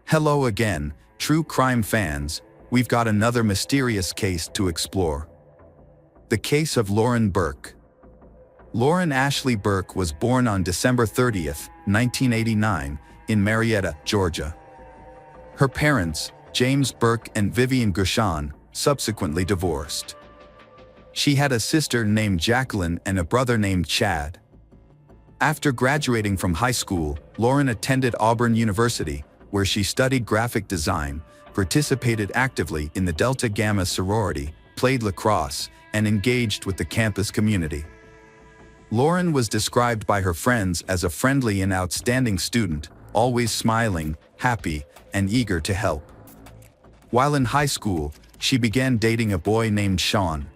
Hello again, true crime fans. We've got another mysterious case to explore. The case of Lauren Burk. Lauren Ashley Burk was born on December 30th, 1989, in Marietta, Georgia. Her parents, James Burk and Viviane Gershon, subsequently divorced. She had a sister named Jacqueline and a brother named Chad. After graduating from high school, Lauren attended Auburn University, where she studied graphic design, participated actively in the Delta Gamma sorority, played lacrosse, and engaged with the campus community. Lauren was described by her friends as a friendly and outstanding student, always smiling, happy, and eager to help. While in high school, she began dating a boy named Sean.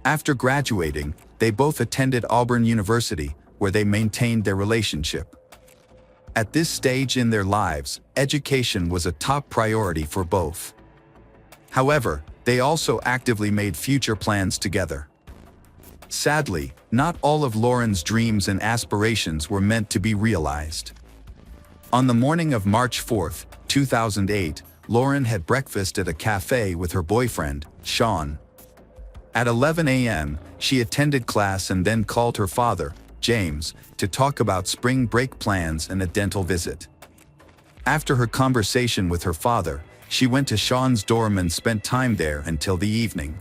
After graduating, they both attended Auburn University, where they maintained their relationship. At this stage in their lives, education was a top priority for both. However, they also actively made future plans together. Sadly, not all of Lauren's dreams and aspirations were meant to be realized. On the morning of March 4, 2008, Lauren had breakfast at a cafe with her boyfriend, Sean. At 11 a.m., she attended class and then called her father, James, to talk about spring break plans and a dental visit. After her conversation with her father, she went to Sean's dorm and spent time there until the evening.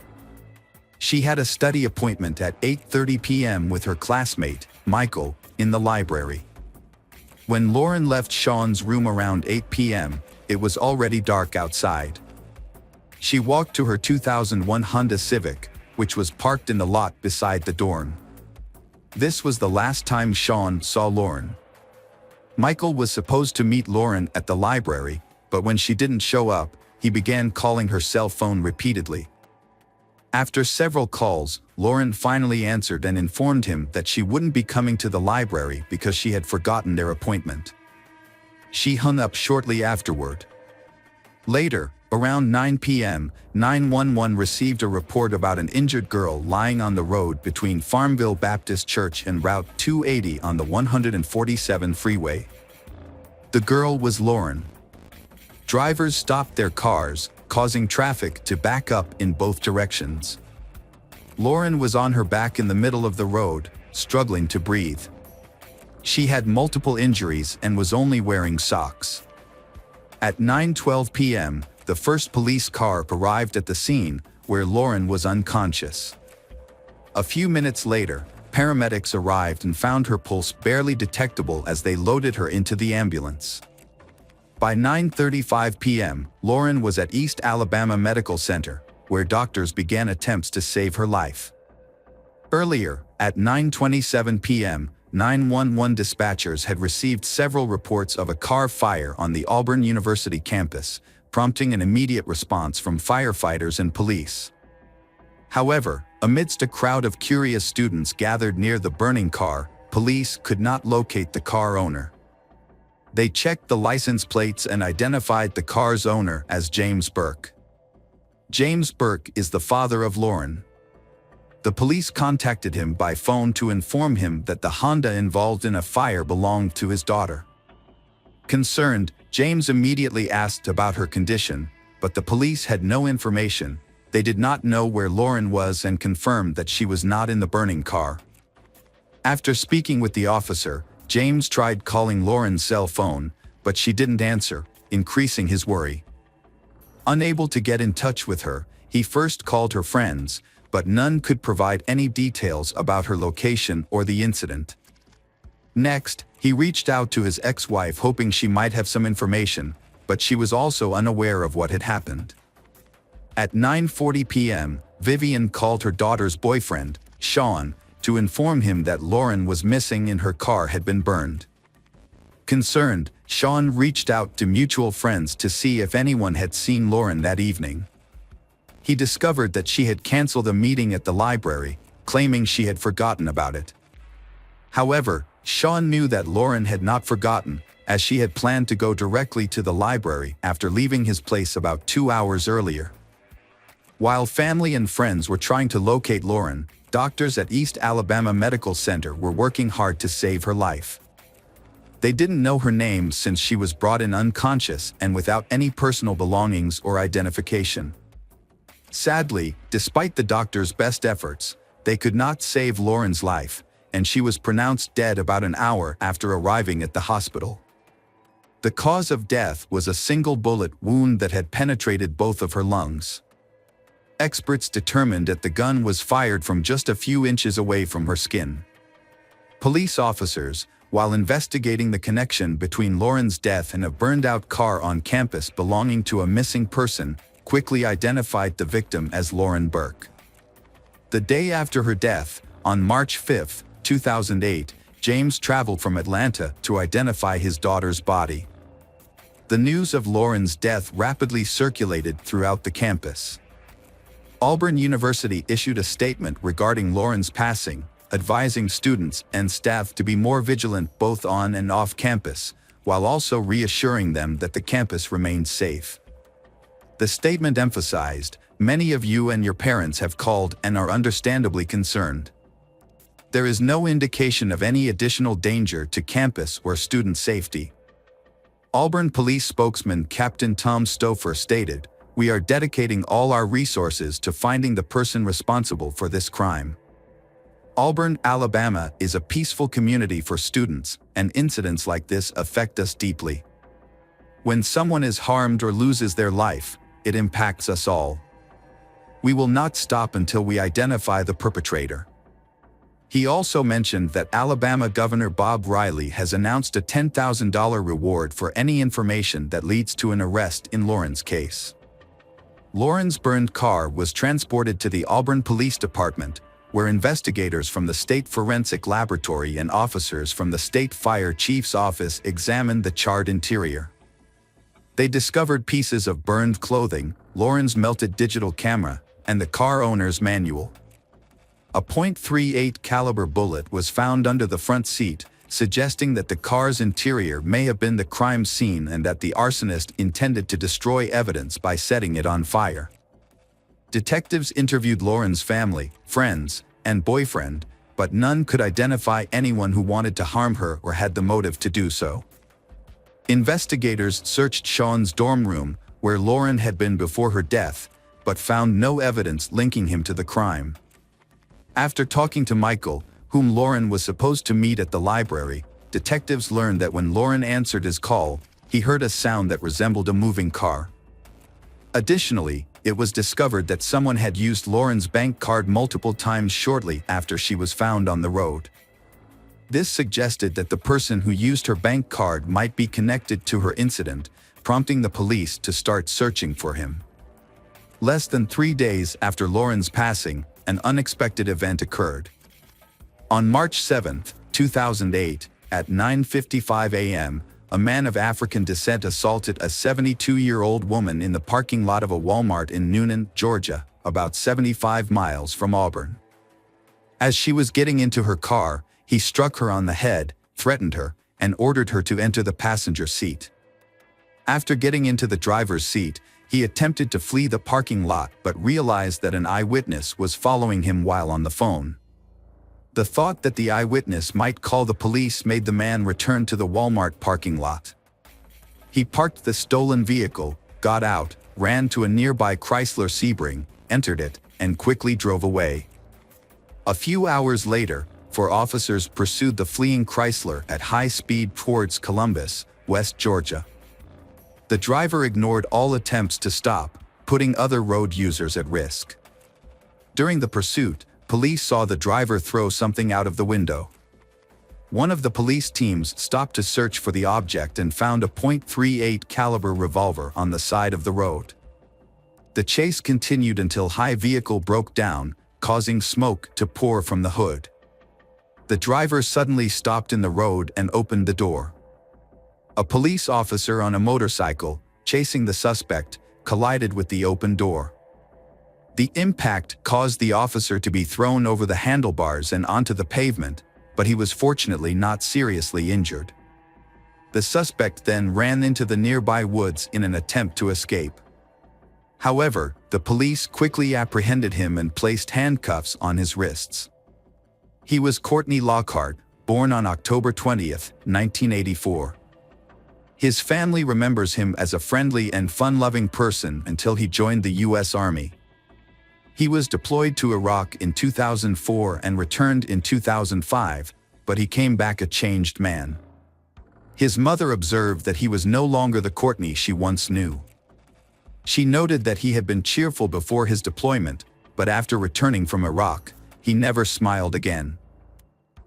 She had a study appointment at 8:30 p.m. with her classmate, Michael, in the library. When Lauren left Sean's room around 8 p.m., it was already dark outside. She walked to her 2001 Honda Civic, which was parked in the lot beside the dorm. This was the last time Sean saw Lauren. Michael was supposed to meet Lauren at the library, but when she didn't show up, he began calling her cell phone repeatedly. After several calls, Lauren finally answered and informed him that she wouldn't be coming to the library because she had forgotten their appointment. She hung up shortly afterward. Later, around 9 p.m., 911 received a report about an injured girl lying on the road between Farmville Baptist Church and Route 280 on the 147 freeway. The girl was Lauren. Drivers stopped their cars, causing traffic to back up in both directions. Lauren was on her back in the middle of the road, struggling to breathe. She had multiple injuries and was only wearing socks. At 9:12 p.m., the first police car arrived at the scene, where Lauren was unconscious. A few minutes later, paramedics arrived and found her pulse barely detectable as they loaded her into the ambulance. By 9:35 p.m., Lauren was at East Alabama Medical Center, where doctors began attempts to save her life. Earlier, at 9:27 p.m., 911 dispatchers had received several reports of a car fire on the Auburn University campus, prompting an immediate response from firefighters and police. However, amidst a crowd of curious students gathered near the burning car, police could not locate the car owner. They checked the license plates and identified the car's owner as James Burk. James Burk is the father of Lauren. The police contacted him by phone to inform him that the Honda involved in a fire belonged to his daughter. Concerned, James immediately asked about her condition, but the police had no information. They did not know where Lauren was and confirmed that she was not in the burning car. After speaking with the officer, James tried calling Lauren's cell phone, but she didn't answer, increasing his worry. Unable to get in touch with her, he first called her friends, but none could provide any details about her location or the incident. Next, he reached out to his ex-wife hoping she might have some information, but she was also unaware of what had happened. At 9:40 p.m., Viviane called her daughter's boyfriend, Sean, to inform him that Lauren was missing and her car had been burned. Concerned, Sean reached out to mutual friends to see if anyone had seen Lauren that evening. He discovered that she had canceled a meeting at the library, claiming she had forgotten about it. However, Sean knew that Lauren had not forgotten, as she had planned to go directly to the library after leaving his place about 2 hours earlier. While family and friends were trying to locate Lauren, doctors at East Alabama Medical Center were working hard to save her life. They didn't know her name since she was brought in unconscious and without any personal belongings or identification. Sadly, despite the doctor's best efforts, they could not save Lauren's life, and she was pronounced dead about an hour after arriving at the hospital. The cause of death was a single bullet wound that had penetrated both of her lungs. Experts determined that the gun was fired from just a few inches away from her skin. Police officers, while investigating the connection between Lauren's death and a burned-out car on campus belonging to a missing person, quickly identified the victim as Lauren Burk. The day after her death, on March 5, 2008, James traveled from Atlanta to identify his daughter's body. The news of Lauren's death rapidly circulated throughout the campus. Auburn University issued a statement regarding Lauren's passing, advising students and staff to be more vigilant both on and off campus, while also reassuring them that the campus remained safe. The statement emphasized, "Many of you and your parents have called and are understandably concerned. There is no indication of any additional danger to campus or student safety." Auburn Police spokesman Captain Tom Stouffer stated, "We are dedicating all our resources to finding the person responsible for this crime. Auburn, Alabama is a peaceful community for students, and incidents like this affect us deeply. When someone is harmed or loses their life, it impacts us all. We will not stop until we identify the perpetrator." He also mentioned that Alabama Governor Bob Riley has announced a $10,000 reward for any information that leads to an arrest in Lauren's case. Lauren's burned car was transported to the Auburn Police Department, where investigators from the State Forensic Laboratory and officers from the State Fire Chief's office examined the charred interior. They discovered pieces of burned clothing, Lauren's melted digital camera, and the car owner's manual. A .38 caliber bullet was found under the front seat, suggesting that the car's interior may have been the crime scene and that the arsonist intended to destroy evidence by setting it on fire. Detectives interviewed Lauren's family, friends, and boyfriend, but none could identify anyone who wanted to harm her or had the motive to do so. Investigators searched Sean's dorm room, where Lauren had been before her death, but found no evidence linking him to the crime. After talking to Michael, whom Lauren was supposed to meet at the library, detectives learned that when Lauren answered his call, he heard a sound that resembled a moving car. Additionally, it was discovered that someone had used Lauren's bank card multiple times shortly after she was found on the road. This suggested that the person who used her bank card might be connected to her incident, prompting the police to start searching for him. Less than 3 days after Lauren's passing, an unexpected event occurred. On March 7, 2008, at 9:55 a.m., a man of African descent assaulted a 72-year-old woman in the parking lot of a Walmart in Noonan, Georgia, about 75 miles from Auburn. As she was getting into her car, he struck her on the head, threatened her, and ordered her to enter the passenger seat. After getting into the driver's seat, he attempted to flee the parking lot but realized that an eyewitness was following him while on the phone. The thought that the eyewitness might call the police made the man return to the Walmart parking lot. He parked the stolen vehicle, got out, ran to a nearby Chrysler Sebring, entered it, and quickly drove away. A few hours later, four officers pursued the fleeing Chrysler at high speed towards Columbus, West Georgia. The driver ignored all attempts to stop, putting other road users at risk. During the pursuit, police saw the driver throw something out of the window. One of the police teams stopped to search for the object and found a .38 caliber revolver on the side of the road. The chase continued until high vehicle broke down, causing smoke to pour from the hood. The driver suddenly stopped in the road and opened the door. A police officer on a motorcycle, chasing the suspect, collided with the open door. The impact caused the officer to be thrown over the handlebars and onto the pavement, but he was fortunately not seriously injured. The suspect then ran into the nearby woods in an attempt to escape. However, the police quickly apprehended him and placed handcuffs on his wrists. He was Courtney Lockhart, born on October 20th, 1984. His family remembers him as a friendly and fun-loving person until he joined the U.S. Army. He was deployed to Iraq in 2004 and returned in 2005, but he came back a changed man. His mother observed that he was no longer the Courtney she once knew. She noted that he had been cheerful before his deployment, but after returning from Iraq, he never smiled again.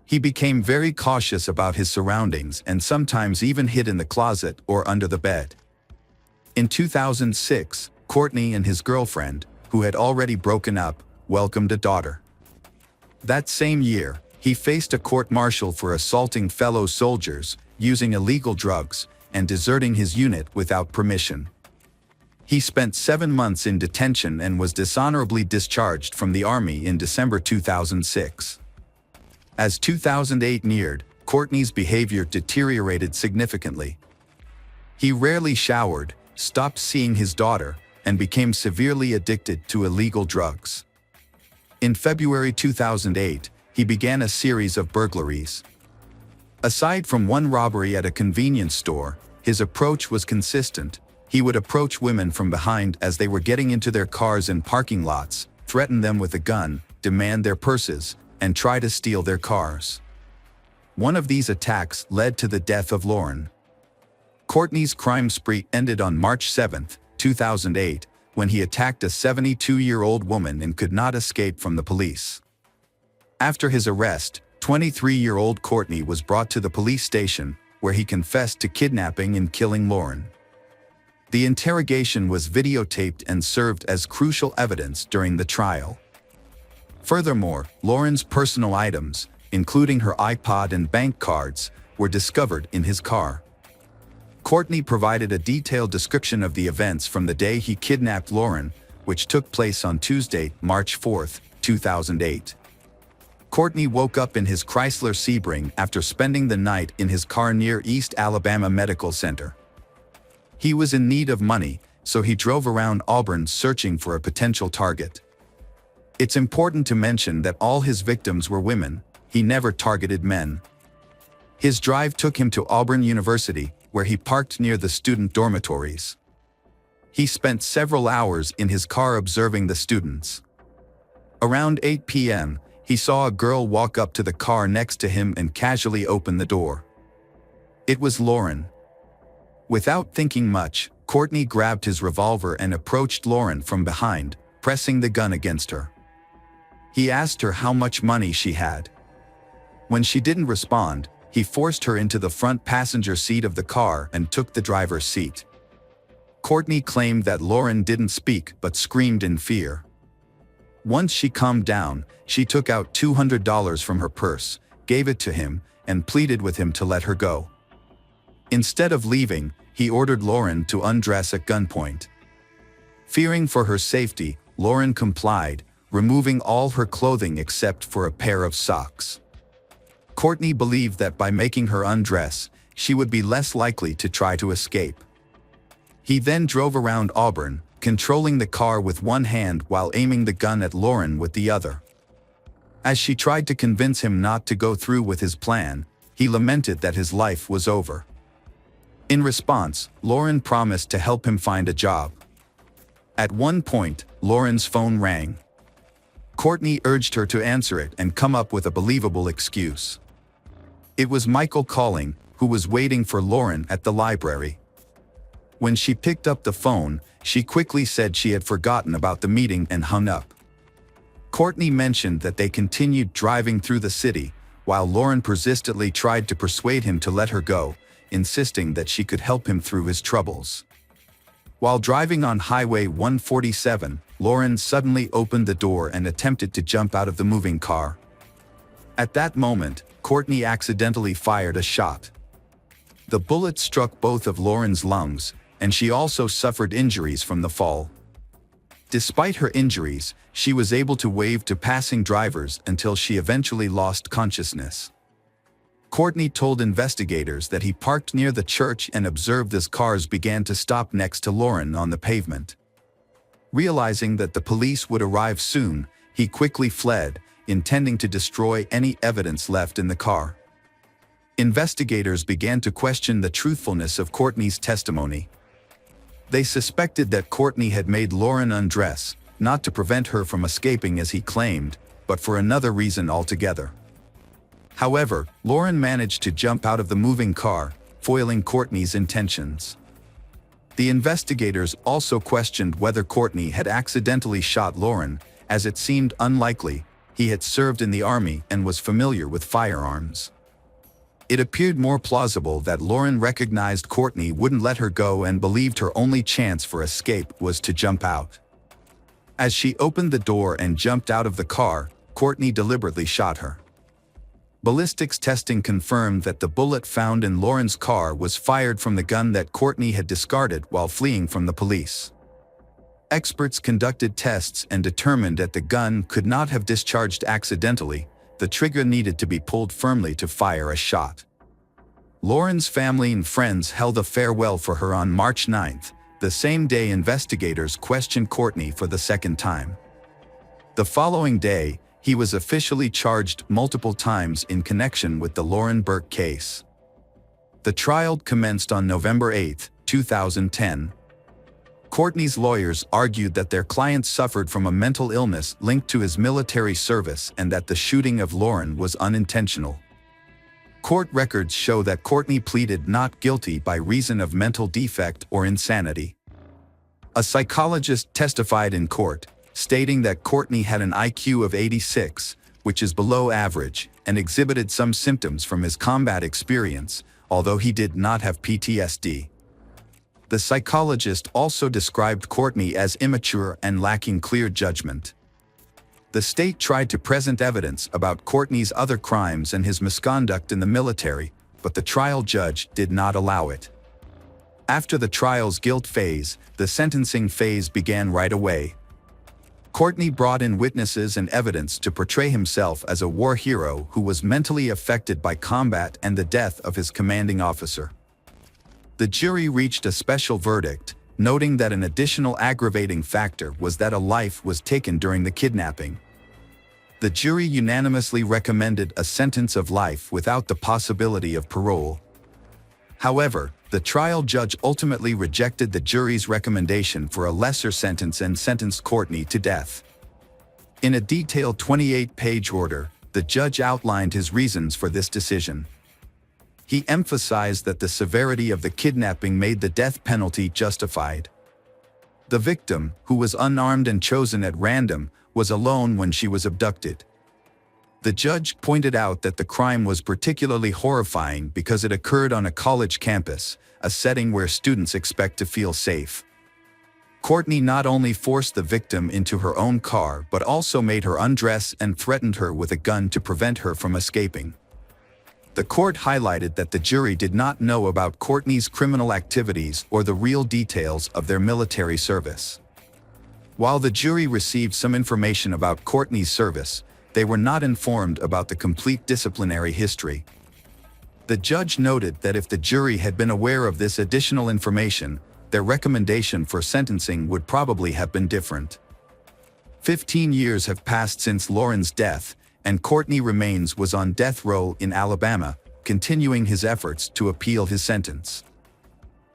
He became very cautious about his surroundings and sometimes even hid in the closet or under the bed. In 2006, Courtney and his girlfriend, who had already broken up, welcomed a daughter. That same year, he faced a court-martial for assaulting fellow soldiers, using illegal drugs, and deserting his unit without permission. He spent 7 months in detention and was dishonorably discharged from the Army in December 2006. As 2008 neared, Courtney's behavior deteriorated significantly. He rarely showered, stopped seeing his daughter, and became severely addicted to illegal drugs. In February 2008, he began a series of burglaries. Aside from one robbery at a convenience store, his approach was consistent. He would approach women from behind as they were getting into their cars in parking lots, threaten them with a gun, demand their purses, and try to steal their cars. One of these attacks led to the death of Lauren. Courtney's crime spree ended on March 7, 2008, when he attacked a 72-year-old woman and could not escape from the police. After his arrest, 23-year-old Courtney was brought to the police station, where he confessed to kidnapping and killing Lauren. The interrogation was videotaped and served as crucial evidence during the trial. Furthermore, Lauren's personal items, including her iPod and bank cards, were discovered in his car. Courtney provided a detailed description of the events from the day he kidnapped Lauren, which took place on Tuesday, March 4, 2008. Courtney woke up in his Chrysler Sebring after spending the night in his car near East Alabama Medical Center. He was in need of money, so he drove around Auburn searching for a potential target. It's important to mention that all his victims were women. He never targeted men. His drive took him to Auburn University, where he parked near the student dormitories. He spent several hours in his car observing the students. Around 8 p.m., he saw a girl walk up to the car next to him and casually open the door. It was Lauren. Without thinking much, Courtney grabbed his revolver and approached Lauren from behind, pressing the gun against her. He asked her how much money she had. When she didn't respond, he forced her into the front passenger seat of the car and took the driver's seat. Courtney claimed that Lauren didn't speak but screamed in fear. Once she calmed down, she took out $200 from her purse, gave it to him, and pleaded with him to let her go. Instead of leaving, he ordered Lauren to undress at gunpoint. Fearing for her safety, Lauren complied, removing all her clothing except for a pair of socks. Courtney believed that by making her undress, she would be less likely to try to escape. He then drove around Auburn, controlling the car with one hand while aiming the gun at Lauren with the other. As she tried to convince him not to go through with his plan, he lamented that his life was over. In response, Lauren promised to help him find a job. At one point, Lauren's phone rang. Courtney urged her to answer it and come up with a believable excuse. It was Michael calling, who was waiting for Lauren at the library. When she picked up the phone, she quickly said she had forgotten about the meeting and hung up. Courtney mentioned that they continued driving through the city, while Lauren persistently tried to persuade him to let her go, insisting that she could help him through his troubles. While driving on Highway 147, Lauren suddenly opened the door and attempted to jump out of the moving car. At that moment, Courtney accidentally fired a shot. The bullet struck both of Lauren's lungs, and she also suffered injuries from the fall. Despite her injuries, she was able to wave to passing drivers until she eventually lost consciousness. Courtney told investigators that he parked near the church and observed as cars began to stop next to Lauren on the pavement. Realizing that the police would arrive soon, he quickly fled, intending to destroy any evidence left in the car. Investigators began to question the truthfulness of Courtney's testimony. They suspected that Courtney had made Lauren undress, not to prevent her from escaping as he claimed, but for another reason altogether. However, Lauren managed to jump out of the moving car, foiling Courtney's intentions. The investigators also questioned whether Courtney had accidentally shot Lauren, as it seemed unlikely. He had served in the army and was familiar with firearms. It appeared more plausible that Lauren recognized Courtney wouldn't let her go and believed her only chance for escape was to jump out. As she opened the door and jumped out of the car, Courtney deliberately shot her. Ballistics testing confirmed that the bullet found in Lauren's car was fired from the gun that Courtney had discarded while fleeing from the police. Experts conducted tests and determined that the gun could not have discharged accidentally. The trigger needed to be pulled firmly to fire a shot. Lauren's family and friends held a farewell for her on March 9th, the same day investigators questioned Courtney for the second time. The following day, he was officially charged multiple times in connection with the Lauren Burk case. The trial commenced on November 8, 2010. Courtney's lawyers argued that their client suffered from a mental illness linked to his military service and that the shooting of Lauren was unintentional. Court records show that Courtney pleaded not guilty by reason of mental defect or insanity. A psychologist testified in court, stating that Courtney had an IQ of 86, which is below average, and exhibited some symptoms from his combat experience, although he did not have PTSD. The psychologist also described Courtney as immature and lacking clear judgment. The state tried to present evidence about Courtney's other crimes and his misconduct in the military, but the trial judge did not allow it. After the trial's guilt phase, the sentencing phase began right away. Courtney brought in witnesses and evidence to portray himself as a war hero who was mentally affected by combat and the death of his commanding officer. The jury reached a special verdict, noting that an additional aggravating factor was that a life was taken during the kidnapping. The jury unanimously recommended a sentence of life without the possibility of parole. However, the trial judge ultimately rejected the jury's recommendation for a lesser sentence and sentenced Courtney to death. In a detailed 28-page order, the judge outlined his reasons for this decision. He emphasized that the severity of the kidnapping made the death penalty justified. The victim, who was unarmed and chosen at random, was alone when she was abducted. The judge pointed out that the crime was particularly horrifying because it occurred on a college campus, a setting where students expect to feel safe. Courtney not only forced the victim into her own car but also made her undress and threatened her with a gun to prevent her from escaping. The court highlighted that the jury did not know about Courtney's criminal activities or the real details of their military service. While the jury received some information about Courtney's service, they were not informed about the complete disciplinary history. The judge noted that if the jury had been aware of this additional information, their recommendation for sentencing would probably have been different. 15 years have passed since Lauren's death, and Courtney remains was on death row in Alabama, continuing his efforts to appeal his sentence.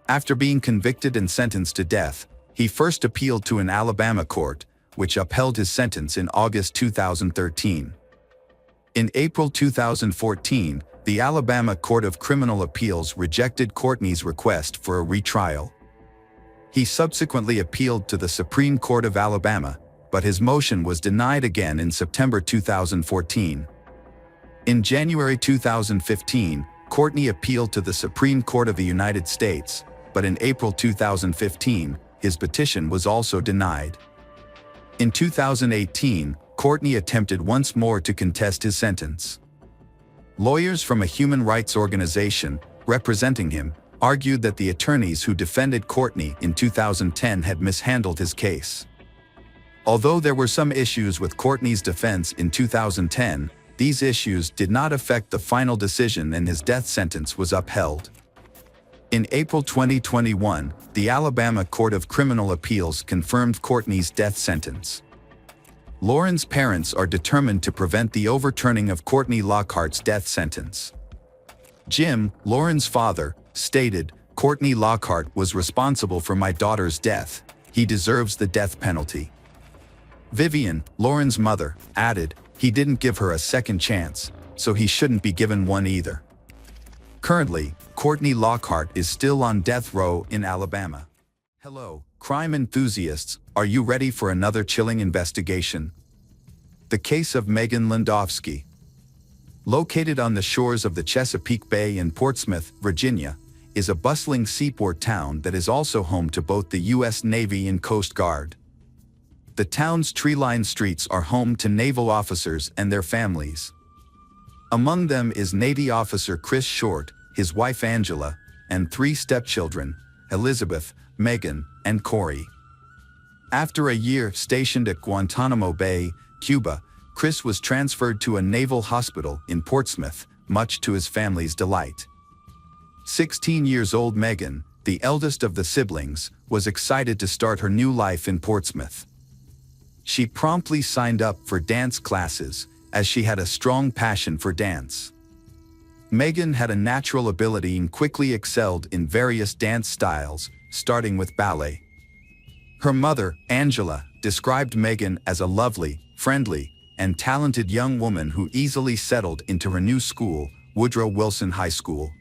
After being convicted and sentenced to death, he first appealed to an Alabama court, which upheld his sentence in August 2013. In April 2014, the Alabama Court of Criminal Appeals rejected Courtney's request for a retrial. He subsequently appealed to the Supreme Court of Alabama, but his motion was denied again in September 2014. In January 2015, Courtney appealed to the Supreme Court of the United States, but in April 2015, his petition was also denied. In 2018, Courtney attempted once more to contest his sentence. Lawyers from a human rights organization, representing him, argued that the attorneys who defended Courtney in 2010 had mishandled his case. Although there were some issues with Courtney's defense in 2010, these issues did not affect the final decision and his death sentence was upheld. In April 2021, the Alabama Court of Criminal Appeals confirmed Courtney's death sentence. Lauren's parents are determined to prevent the overturning of Courtney Lockhart's death sentence. Jim, Lauren's father, stated, "Courtney Lockhart was responsible for my daughter's death. He deserves the death penalty." Viviane, Lauren's mother, added, "He didn't give her a second chance, so he shouldn't be given one either." Currently, Courtney Lockhart is still on death row in Alabama. Hello, crime enthusiasts, are you ready for another chilling investigation? The case of Megan Landowski. Located on the shores of the Chesapeake Bay in Portsmouth, Virginia, is a bustling seaport town that is also home to both the U.S. Navy and Coast Guard. The town's tree-lined streets are home to naval officers and their families. Among them is Navy officer Chris Short, his wife Angela, and 3 stepchildren, Elizabeth, Megan, and Corey. After a year stationed at Guantanamo Bay, Cuba, Chris was transferred to a naval hospital in Portsmouth, much to his family's delight. 16 years old Megan, the eldest of the siblings, was excited to start her new life in Portsmouth. She promptly signed up for dance classes, as she had a strong passion for dance. Megan had a natural ability and quickly excelled in various dance styles, starting with ballet. Her mother, Angela, described Megan as a lovely, friendly, and talented young woman who easily settled into her new school, Woodrow Wilson High School.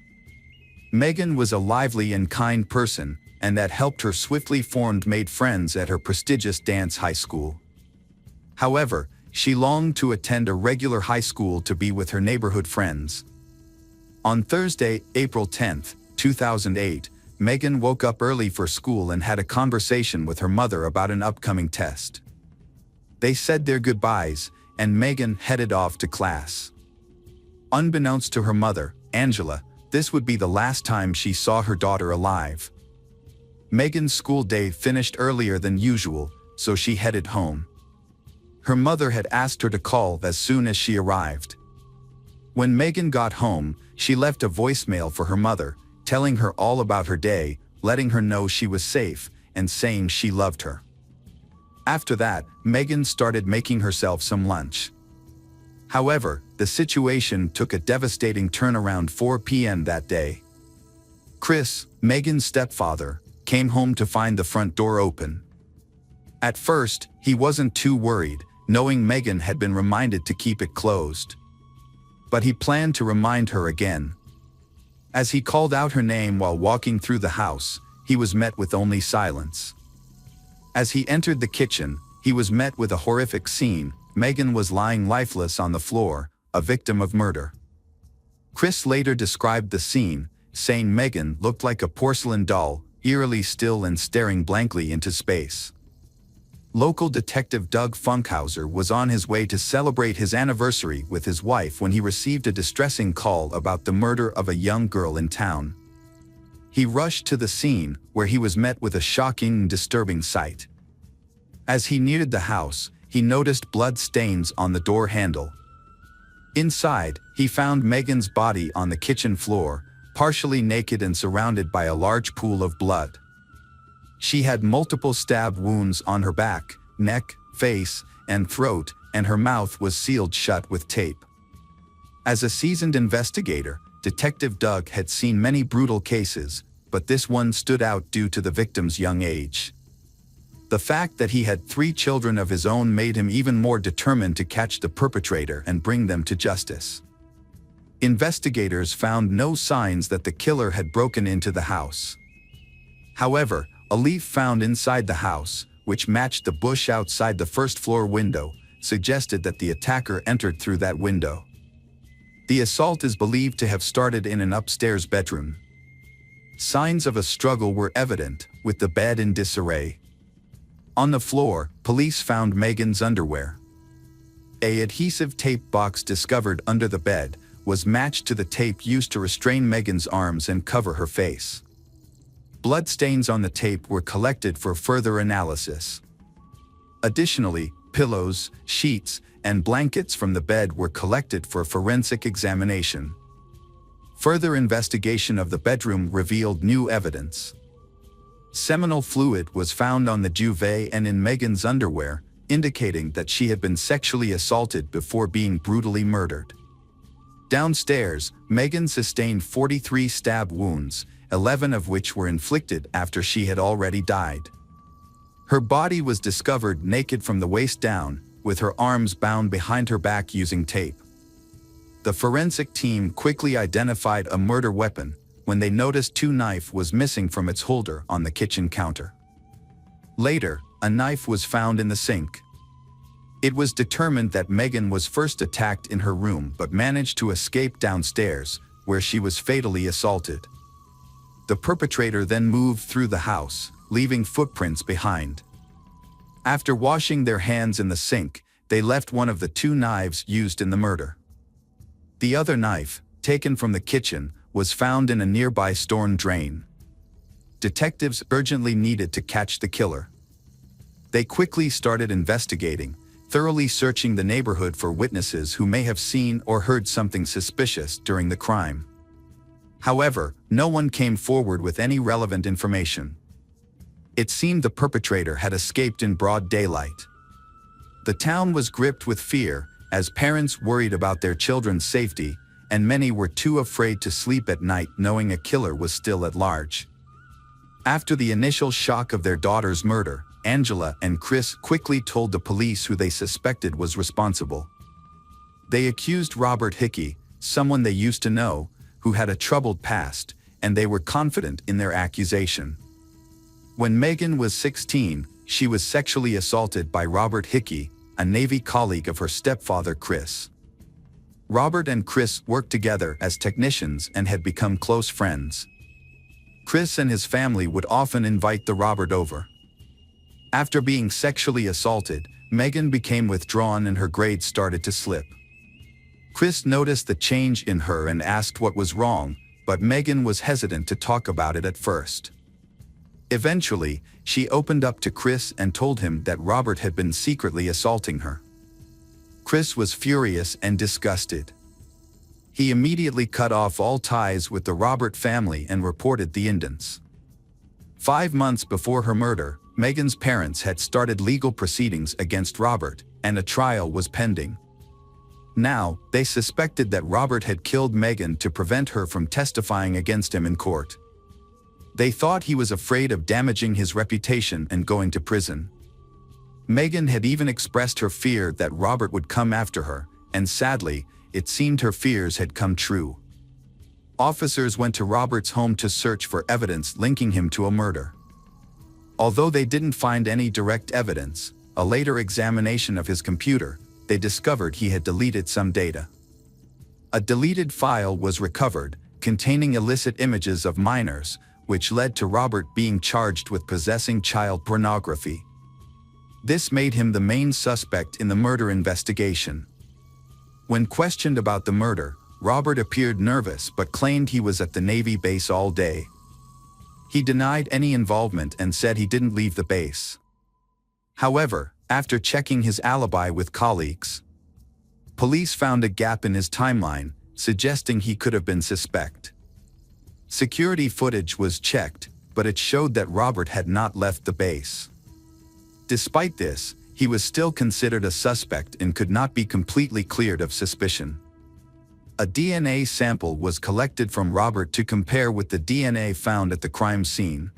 Megan was a lively and kind person, and that helped her swiftly made friends at her prestigious dance high school. However, she longed to attend a regular high school to be with her neighborhood friends. On Thursday, April 10, 2008, Megan woke up early for school and had a conversation with her mother about an upcoming test. They said their goodbyes, and Megan headed off to class. Unbeknownst to her mother, Angela, this would be the last time she saw her daughter alive. Megan's school day finished earlier than usual, so she headed home. Her mother had asked her to call as soon as she arrived. When Megan got home, she left a voicemail for her mother, telling her all about her day, letting her know she was safe, and saying she loved her. After that, Megan started making herself some lunch. However, the situation took a devastating turn around 4 p.m. that day. Chris, Megan's stepfather, came home to find the front door open. At first, he wasn't too worried, knowing Megan had been reminded to keep it closed. But he planned to remind her again. As he called out her name while walking through the house, he was met with only silence. As he entered the kitchen, he was met with a horrific scene. Megan was lying lifeless on the floor, a victim of murder. Chris later described the scene, saying Megan looked like a porcelain doll, eerily still and staring blankly into space. Local detective Doug Funkhauser was on his way to celebrate his anniversary with his wife when he received a distressing call about the murder of a young girl in town. He rushed to the scene, where he was met with a shocking and disturbing sight. As he neared the house, he noticed blood stains on the door handle. Inside, he found Megan's body on the kitchen floor, partially naked and surrounded by a large pool of blood. She had multiple stab wounds on her back, neck, face, and throat, and her mouth was sealed shut with tape. As a seasoned investigator, Detective Doug had seen many brutal cases, but this one stood out due to the victim's young age. The fact that he had 3 children of his own made him even more determined to catch the perpetrator and bring them to justice. Investigators found no signs that the killer had broken into the house. However, a leaf found inside the house, which matched the bush outside the first-floor window, suggested that the attacker entered through that window. The assault is believed to have started in an upstairs bedroom. Signs of a struggle were evident, with the bed in disarray. On the floor, police found Megan's underwear. An adhesive tape box discovered under the bed was matched to the tape used to restrain Megan's arms and cover her face. Blood stains on the tape were collected for further analysis. Additionally, pillows, sheets, and blankets from the bed were collected for forensic examination. Further investigation of the bedroom revealed new evidence. Seminal fluid was found on the duvet and in Megan's underwear, indicating that she had been sexually assaulted before being brutally murdered. Downstairs, Megan sustained 43 stab wounds, 11 of which were inflicted after she had already died. Her body was discovered naked from the waist down, with her arms bound behind her back using tape. The forensic team quickly identified a murder weapon when they noticed two knife was missing from its holder on the kitchen counter. Later, a knife was found in the sink. It was determined that Megan was first attacked in her room but managed to escape downstairs, where she was fatally assaulted. The perpetrator then moved through the house, leaving footprints behind. After washing their hands in the sink, they left one of the two knives used in the murder. The other knife, taken from the kitchen, was found in a nearby storm drain. Detectives urgently needed to catch the killer. They quickly started investigating, thoroughly searching the neighborhood for witnesses who may have seen or heard something suspicious during the crime. However, no one came forward with any relevant information. It seemed the perpetrator had escaped in broad daylight. The town was gripped with fear, as parents worried about their children's safety, and many were too afraid to sleep at night knowing a killer was still at large. After the initial shock of their daughter's murder, Angela and Chris quickly told the police who they suspected was responsible. They accused Robert Hickey, someone they used to know, who had a troubled past, and they were confident in their accusation. When Megan was 16, she was sexually assaulted by Robert Hickey, a Navy colleague of her stepfather Chris. Robert and Chris worked together as technicians and had become close friends. Chris and his family would often invite the Robert over. After being sexually assaulted, Megan became withdrawn and her grades started to slip. Chris noticed the change in her and asked what was wrong, but Megan was hesitant to talk about it at first. Eventually, she opened up to Chris and told him that Robert had been secretly assaulting her. Chris was furious and disgusted. He immediately cut off all ties with the Robert family and reported the incidents. 5 months before her murder, Megan's parents had started legal proceedings against Robert, and a trial was pending. Now, they suspected that Robert had killed Megan to prevent her from testifying against him in court. They thought he was afraid of damaging his reputation and going to prison. Megan had even expressed her fear that Robert would come after her, and sadly, it seemed her fears had come true. Officers went to Robert's home to search for evidence linking him to a murder. Although they didn't find any direct evidence, a later examination of his computer, they discovered he had deleted some data. A deleted file was recovered, containing illicit images of minors, which led to Robert being charged with possessing child pornography. This made him the main suspect in the murder investigation. When questioned about the murder, Robert appeared nervous but claimed he was at the Navy base all day. He denied any involvement and said he didn't leave the base. However, after checking his alibi with colleagues, police found a gap in his timeline, suggesting he could have been suspect. Security footage was checked, but it showed that Robert had not left the base. Despite this, he was still considered a suspect and could not be completely cleared of suspicion. A DNA sample was collected from Robert to compare with the DNA found at the crime scene.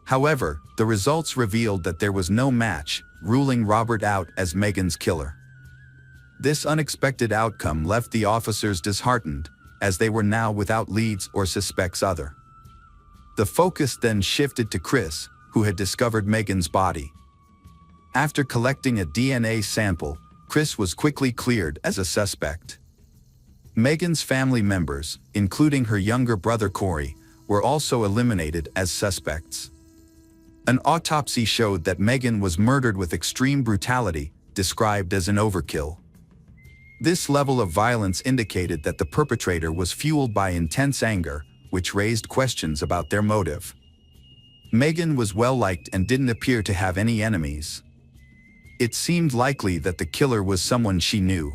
However, the results revealed that there was no match, ruling Robert out as Megan's killer. This unexpected outcome left the officers disheartened, as they were now without leads or suspects other. The focus then shifted to Chris, who had discovered Megan's body. After collecting a DNA sample, Chris was quickly cleared as a suspect. Megan's family members, including her younger brother Corey, were also eliminated as suspects. An autopsy showed that Megan was murdered with extreme brutality, described as an overkill. This level of violence indicated that the perpetrator was fueled by intense anger, which raised questions about their motive. Megan was well-liked and didn't appear to have any enemies. It seemed likely that the killer was someone she knew.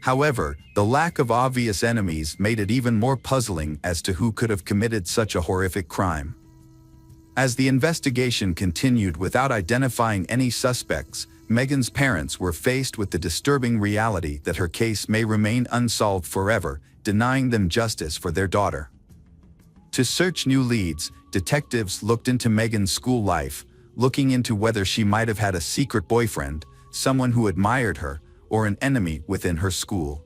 However, the lack of obvious enemies made it even more puzzling as to who could have committed such a horrific crime. As the investigation continued without identifying any suspects, Megan's parents were faced with the disturbing reality that her case may remain unsolved forever, denying them justice for their daughter. To search new leads, detectives looked into Megan's school life, looking into whether she might have had a secret boyfriend, someone who admired her, or an enemy within her school.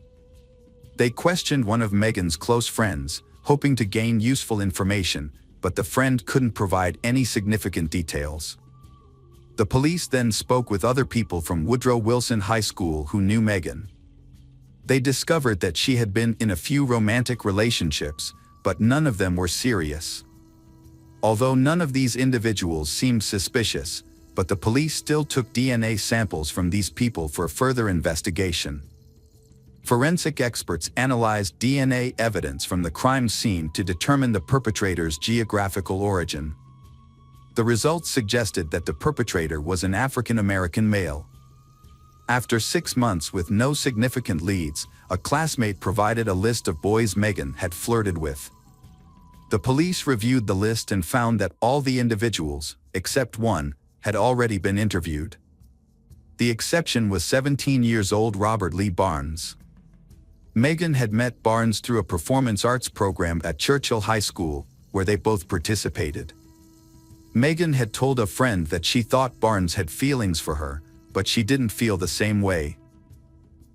They questioned one of Megan's close friends, hoping to gain useful information, but the friend couldn't provide any significant details. The police then spoke with other people from Woodrow Wilson High School who knew Megan. They discovered that she had been in a few romantic relationships, but none of them were serious. Although none of these individuals seemed suspicious, but the police still took DNA samples from these people for further investigation. Forensic experts analyzed DNA evidence from the crime scene to determine the perpetrator's geographical origin. The results suggested that the perpetrator was an African American male. After 6 months with no significant leads, a classmate provided a list of boys Megan had flirted with. The police reviewed the list and found that all the individuals, except one, had already been interviewed. The exception was 17-year-old Robert Lee Barnes. Megan had met Barnes through a performance arts program at Churchill High School, where they both participated. Megan had told a friend that she thought Barnes had feelings for her, but she didn't feel the same way.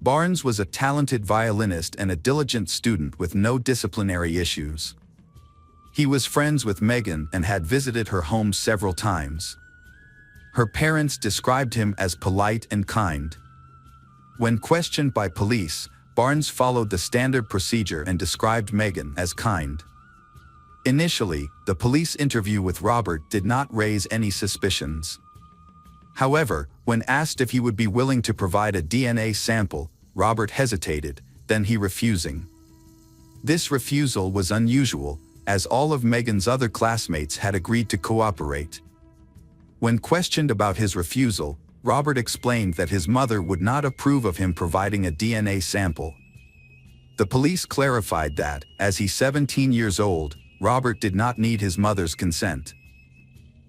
Barnes was a talented violinist and a diligent student with no disciplinary issues. He was friends with Megan and had visited her home several times. Her parents described him as polite and kind. When questioned by police, Barnes followed the standard procedure and described Megan as kind. Initially, the police interview with Robert did not raise any suspicions. However, when asked if he would be willing to provide a DNA sample, Robert hesitated, then he refusing. This refusal was unusual, as all of Megan's other classmates had agreed to cooperate. When questioned about his refusal, Robert explained that his mother would not approve of him providing a DNA sample. The police clarified that, as he's 17 years old, Robert did not need his mother's consent.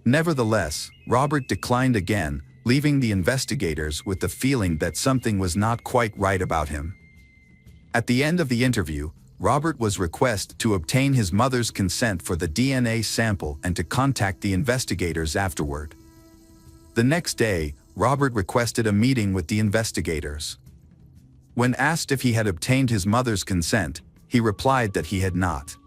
Nevertheless, Robert declined again, leaving the investigators with the feeling that something was not quite right about him. At the end of the interview, Robert was requested to obtain his mother's consent for the DNA sample and to contact the investigators afterward. The next day, Robert requested a meeting with the investigators. When asked if he had obtained his mother's consent, he replied that he had not.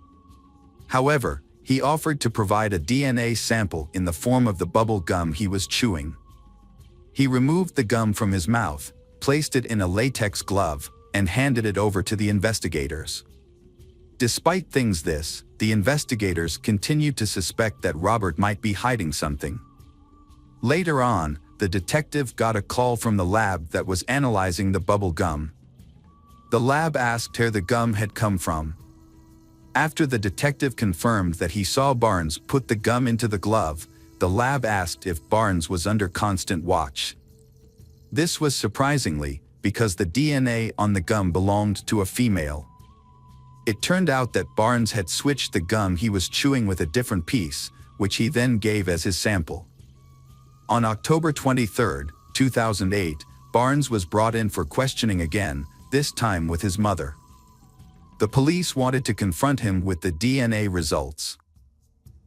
However, he offered to provide a DNA sample in the form of the bubble gum he was chewing. He removed the gum from his mouth, placed it in a latex glove, and handed it over to the investigators. Despite the investigators continued to suspect that Robert might be hiding something. Later on, the detective got a call from the lab that was analyzing the bubble gum. The lab asked where the gum had come from. After the detective confirmed that he saw Barnes put the gum into the glove, the lab asked if Barnes was under constant watch. This was surprisingly, because the DNA on the gum belonged to a female. It turned out that Barnes had switched the gum he was chewing with a different piece, which he then gave as his sample. On October 23, 2008, Barnes was brought in for questioning again, this time with his mother. The police wanted to confront him with the DNA results.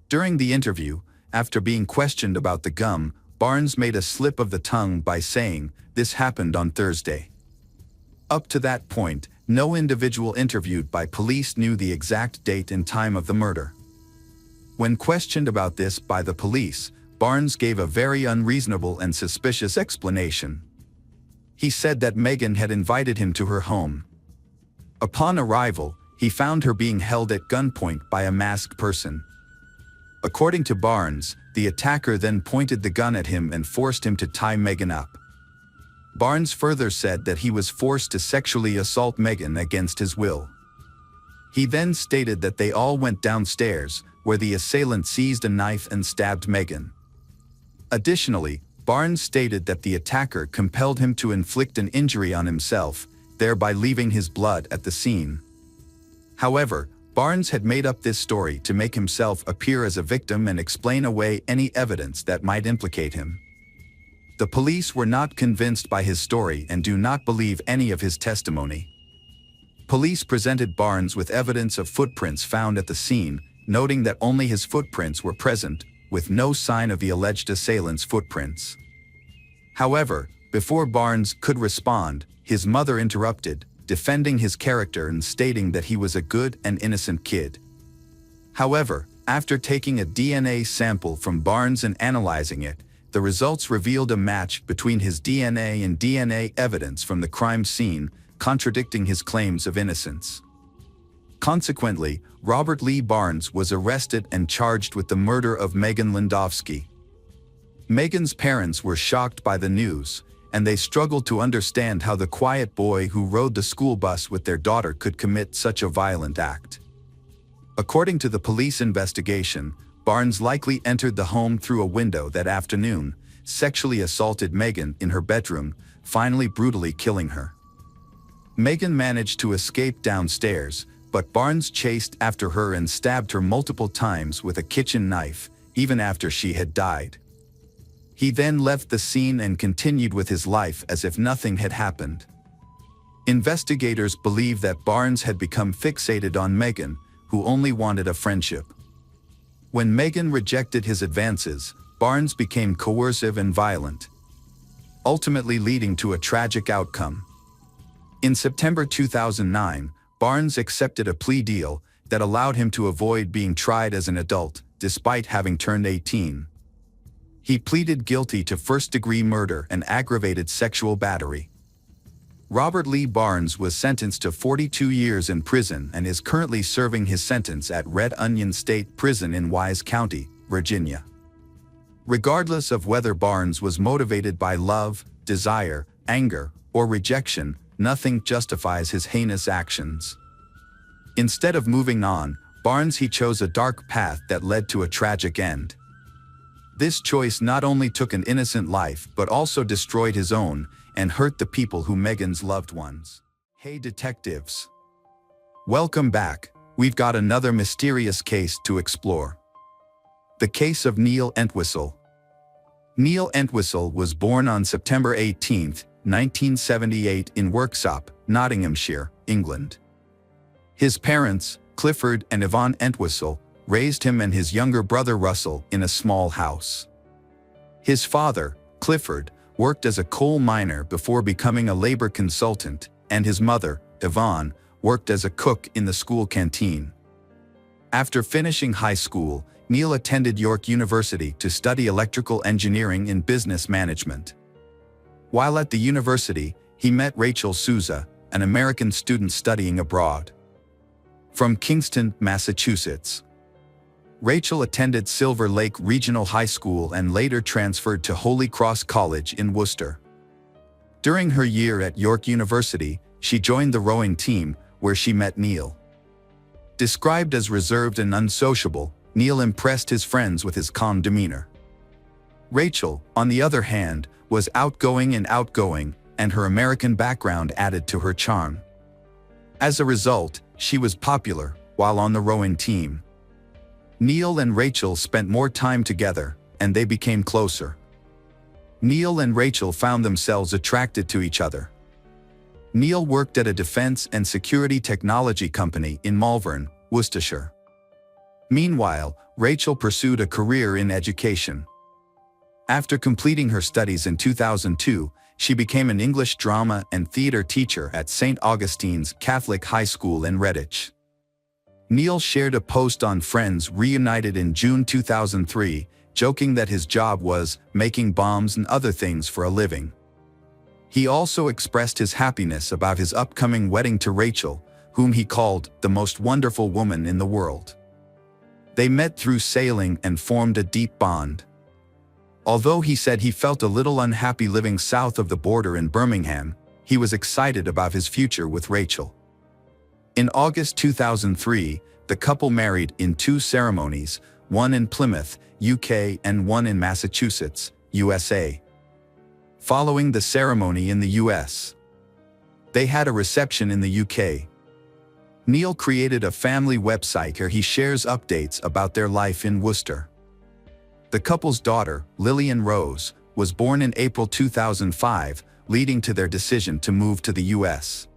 During the interview, after being questioned about the gum, Barnes made a slip of the tongue by saying, "This happened on Thursday." Up to that point, no individual interviewed by police knew the exact date and time of the murder. When questioned about this by the police, Barnes gave a very unreasonable and suspicious explanation. He said that Megan had invited him to her home. Upon arrival, he found her being held at gunpoint by a masked person. According to Barnes, the attacker then pointed the gun at him and forced him to tie Megan up. Barnes further said that he was forced to sexually assault Megan against his will. He then stated that they all went downstairs, where the assailant seized a knife and stabbed Megan. Additionally, Barnes stated that the attacker compelled him to inflict an injury on himself, thereby leaving his blood at the scene. However, Barnes had made up this story to make himself appear as a victim and explain away any evidence that might implicate him. The police were not convinced by his story and do not believe any of his testimony. Police presented Barnes with evidence of footprints found at the scene, noting that only his footprints were present, with no sign of the alleged assailant's footprints. However, before Barnes could respond, his mother interrupted, defending his character and stating that he was a good and innocent kid. However, after taking a DNA sample from Barnes and analyzing it, the results revealed a match between his DNA and DNA evidence from the crime scene, contradicting his claims of innocence. Consequently, Robert Lee Barnes was arrested and charged with the murder of Megan Landowski. Megan's parents were shocked by the news, and they struggled to understand how the quiet boy who rode the school bus with their daughter could commit such a violent act. According to the police investigation, Barnes likely entered the home through a window that afternoon, sexually assaulted Megan in her bedroom, finally brutally killing her. Megan managed to escape downstairs, but Barnes chased after her and stabbed her multiple times with a kitchen knife, even after she had died. He then left the scene and continued with his life as if nothing had happened. Investigators believe that Barnes had become fixated on Megan, who only wanted a friendship. When Megan rejected his advances, Barnes became coercive and violent, ultimately leading to a tragic outcome. In September 2009, Barnes accepted a plea deal that allowed him to avoid being tried as an adult, despite having turned 18. He pleaded guilty to first-degree murder and aggravated sexual battery. Robert Lee Barnes was sentenced to 42 years in prison and is currently serving his sentence at Red Onion State Prison in Wise County, Virginia. Regardless of whether Barnes was motivated by love, desire, anger, or rejection, nothing justifies his heinous actions. Instead of moving on, Barnes chose a dark path that led to a tragic end. This choice not only took an innocent life but also destroyed his own and hurt the people who Megan's loved ones. Hey detectives! Welcome back. We've got another mysterious case to explore. The case of Neil Entwistle. Neil Entwistle was born on September 18, 1978 in Worksop, Nottinghamshire, England. His parents, Clifford and Yvonne Entwistle, raised him and his younger brother Russell in a small house. His father, Clifford, worked as a coal miner before becoming a labor consultant, and his mother, Yvonne, worked as a cook in the school canteen. After finishing high school, Neil attended York University to study electrical engineering and business management. While at the university, he met Rachel Souza, an American student studying abroad. From Kingston, Massachusetts. Rachel attended Silver Lake Regional High School and later transferred to Holy Cross College in Worcester. During her year at York University, she joined the rowing team, where she met Neil. Described as reserved and unsociable, Neil impressed his friends with his calm demeanor. Rachel, on the other hand, was outgoing, and her American background added to her charm. As a result, she was popular while on the rowing team. Neil and Rachel spent more time together, and they became closer. Neil and Rachel found themselves attracted to each other. Neil worked at a defense and security technology company in Malvern, Worcestershire. Meanwhile, Rachel pursued a career in education. After completing her studies in 2002, she became an English drama and theater teacher at St. Augustine's Catholic High School in Redditch. Neil shared a post on Friends Reunited in June 2003, joking that his job was making bombs and other things for a living. He also expressed his happiness about his upcoming wedding to Rachel, whom he called the most wonderful woman in the world. They met through sailing and formed a deep bond. Although he said he felt a little unhappy living south of the border in Birmingham, he was excited about his future with Rachel. In August 2003, the couple married in 2 ceremonies, one in Plymouth, UK and one in Massachusetts, USA. Following the ceremony in the US, they had a reception in the UK. Neil created a family website where he shares updates about their life in Worcester. The couple's daughter, Lillian Rose, was born in April 2005, leading to their decision to move to the U.S.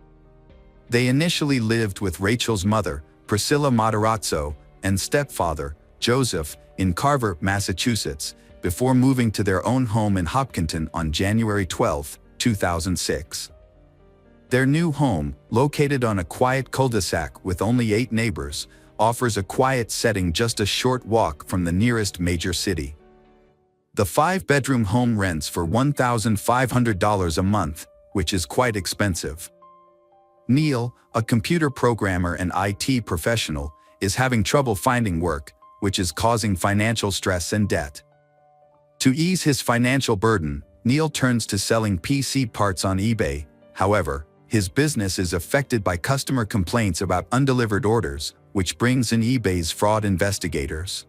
They initially lived with Rachel's mother, Priscilla Matarazzo, and stepfather, Joseph, in Carver, Massachusetts, before moving to their own home in Hopkinton on January 12, 2006. Their new home, located on a quiet cul-de-sac with only 8 neighbors, offers a quiet setting just a short walk from the nearest major city. The 5-bedroom home rents for $1,500 a month, which is quite expensive. Neil, a computer programmer and IT professional, is having trouble finding work, which is causing financial stress and debt. To ease his financial burden, Neil turns to selling PC parts on eBay. However, his business is affected by customer complaints about undelivered orders, which brings in eBay's fraud investigators.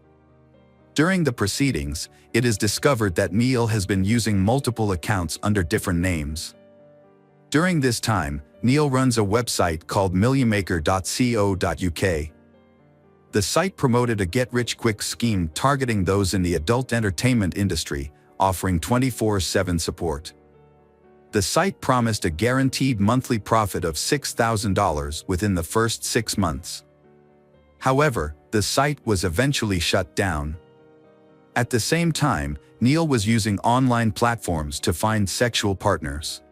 During the proceedings, it is discovered that Neil has been using multiple accounts under different names. During this time, Neil runs a website called millionmaker.co.uk. The site promoted a get-rich-quick scheme targeting those in the adult entertainment industry, offering 24/7 support. The site promised a guaranteed monthly profit of $6,000 within the first 6 months. However, the site was eventually shut down. At the same time, Neil was using online platforms to find sexual partners.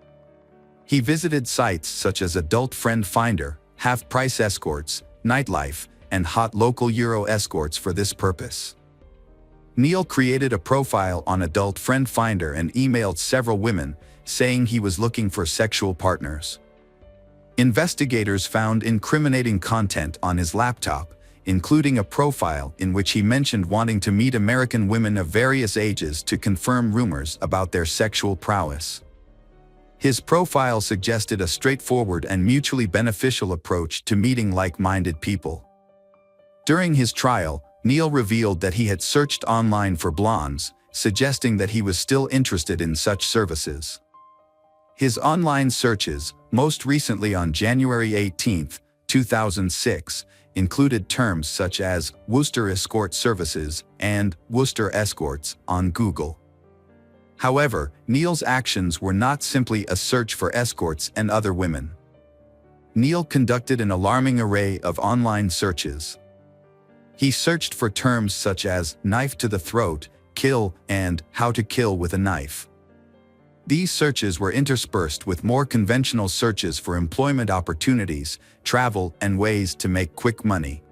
He visited sites such as Adult Friend Finder, Half-Price Escorts, Nightlife, and Hot Local Euro Escorts for this purpose. Neil created a profile on Adult Friend Finder and emailed several women, saying he was looking for sexual partners. Investigators found incriminating content on his laptop, including a profile in which he mentioned wanting to meet American women of various ages to confirm rumors about their sexual prowess. His profile suggested a straightforward and mutually beneficial approach to meeting like-minded people. During his trial, Neil revealed that he had searched online for blondes, suggesting that he was still interested in such services. His online searches, most recently on January 18, 2006, included terms such as Worcester Escort Services and Worcester Escorts on Google. However, Neil's actions were not simply a search for escorts and other women. Neil conducted an alarming array of online searches. He searched for terms such as knife to the throat, kill, and how to kill with a knife. These searches were interspersed with more conventional searches for employment opportunities, travel, and ways to make quick money.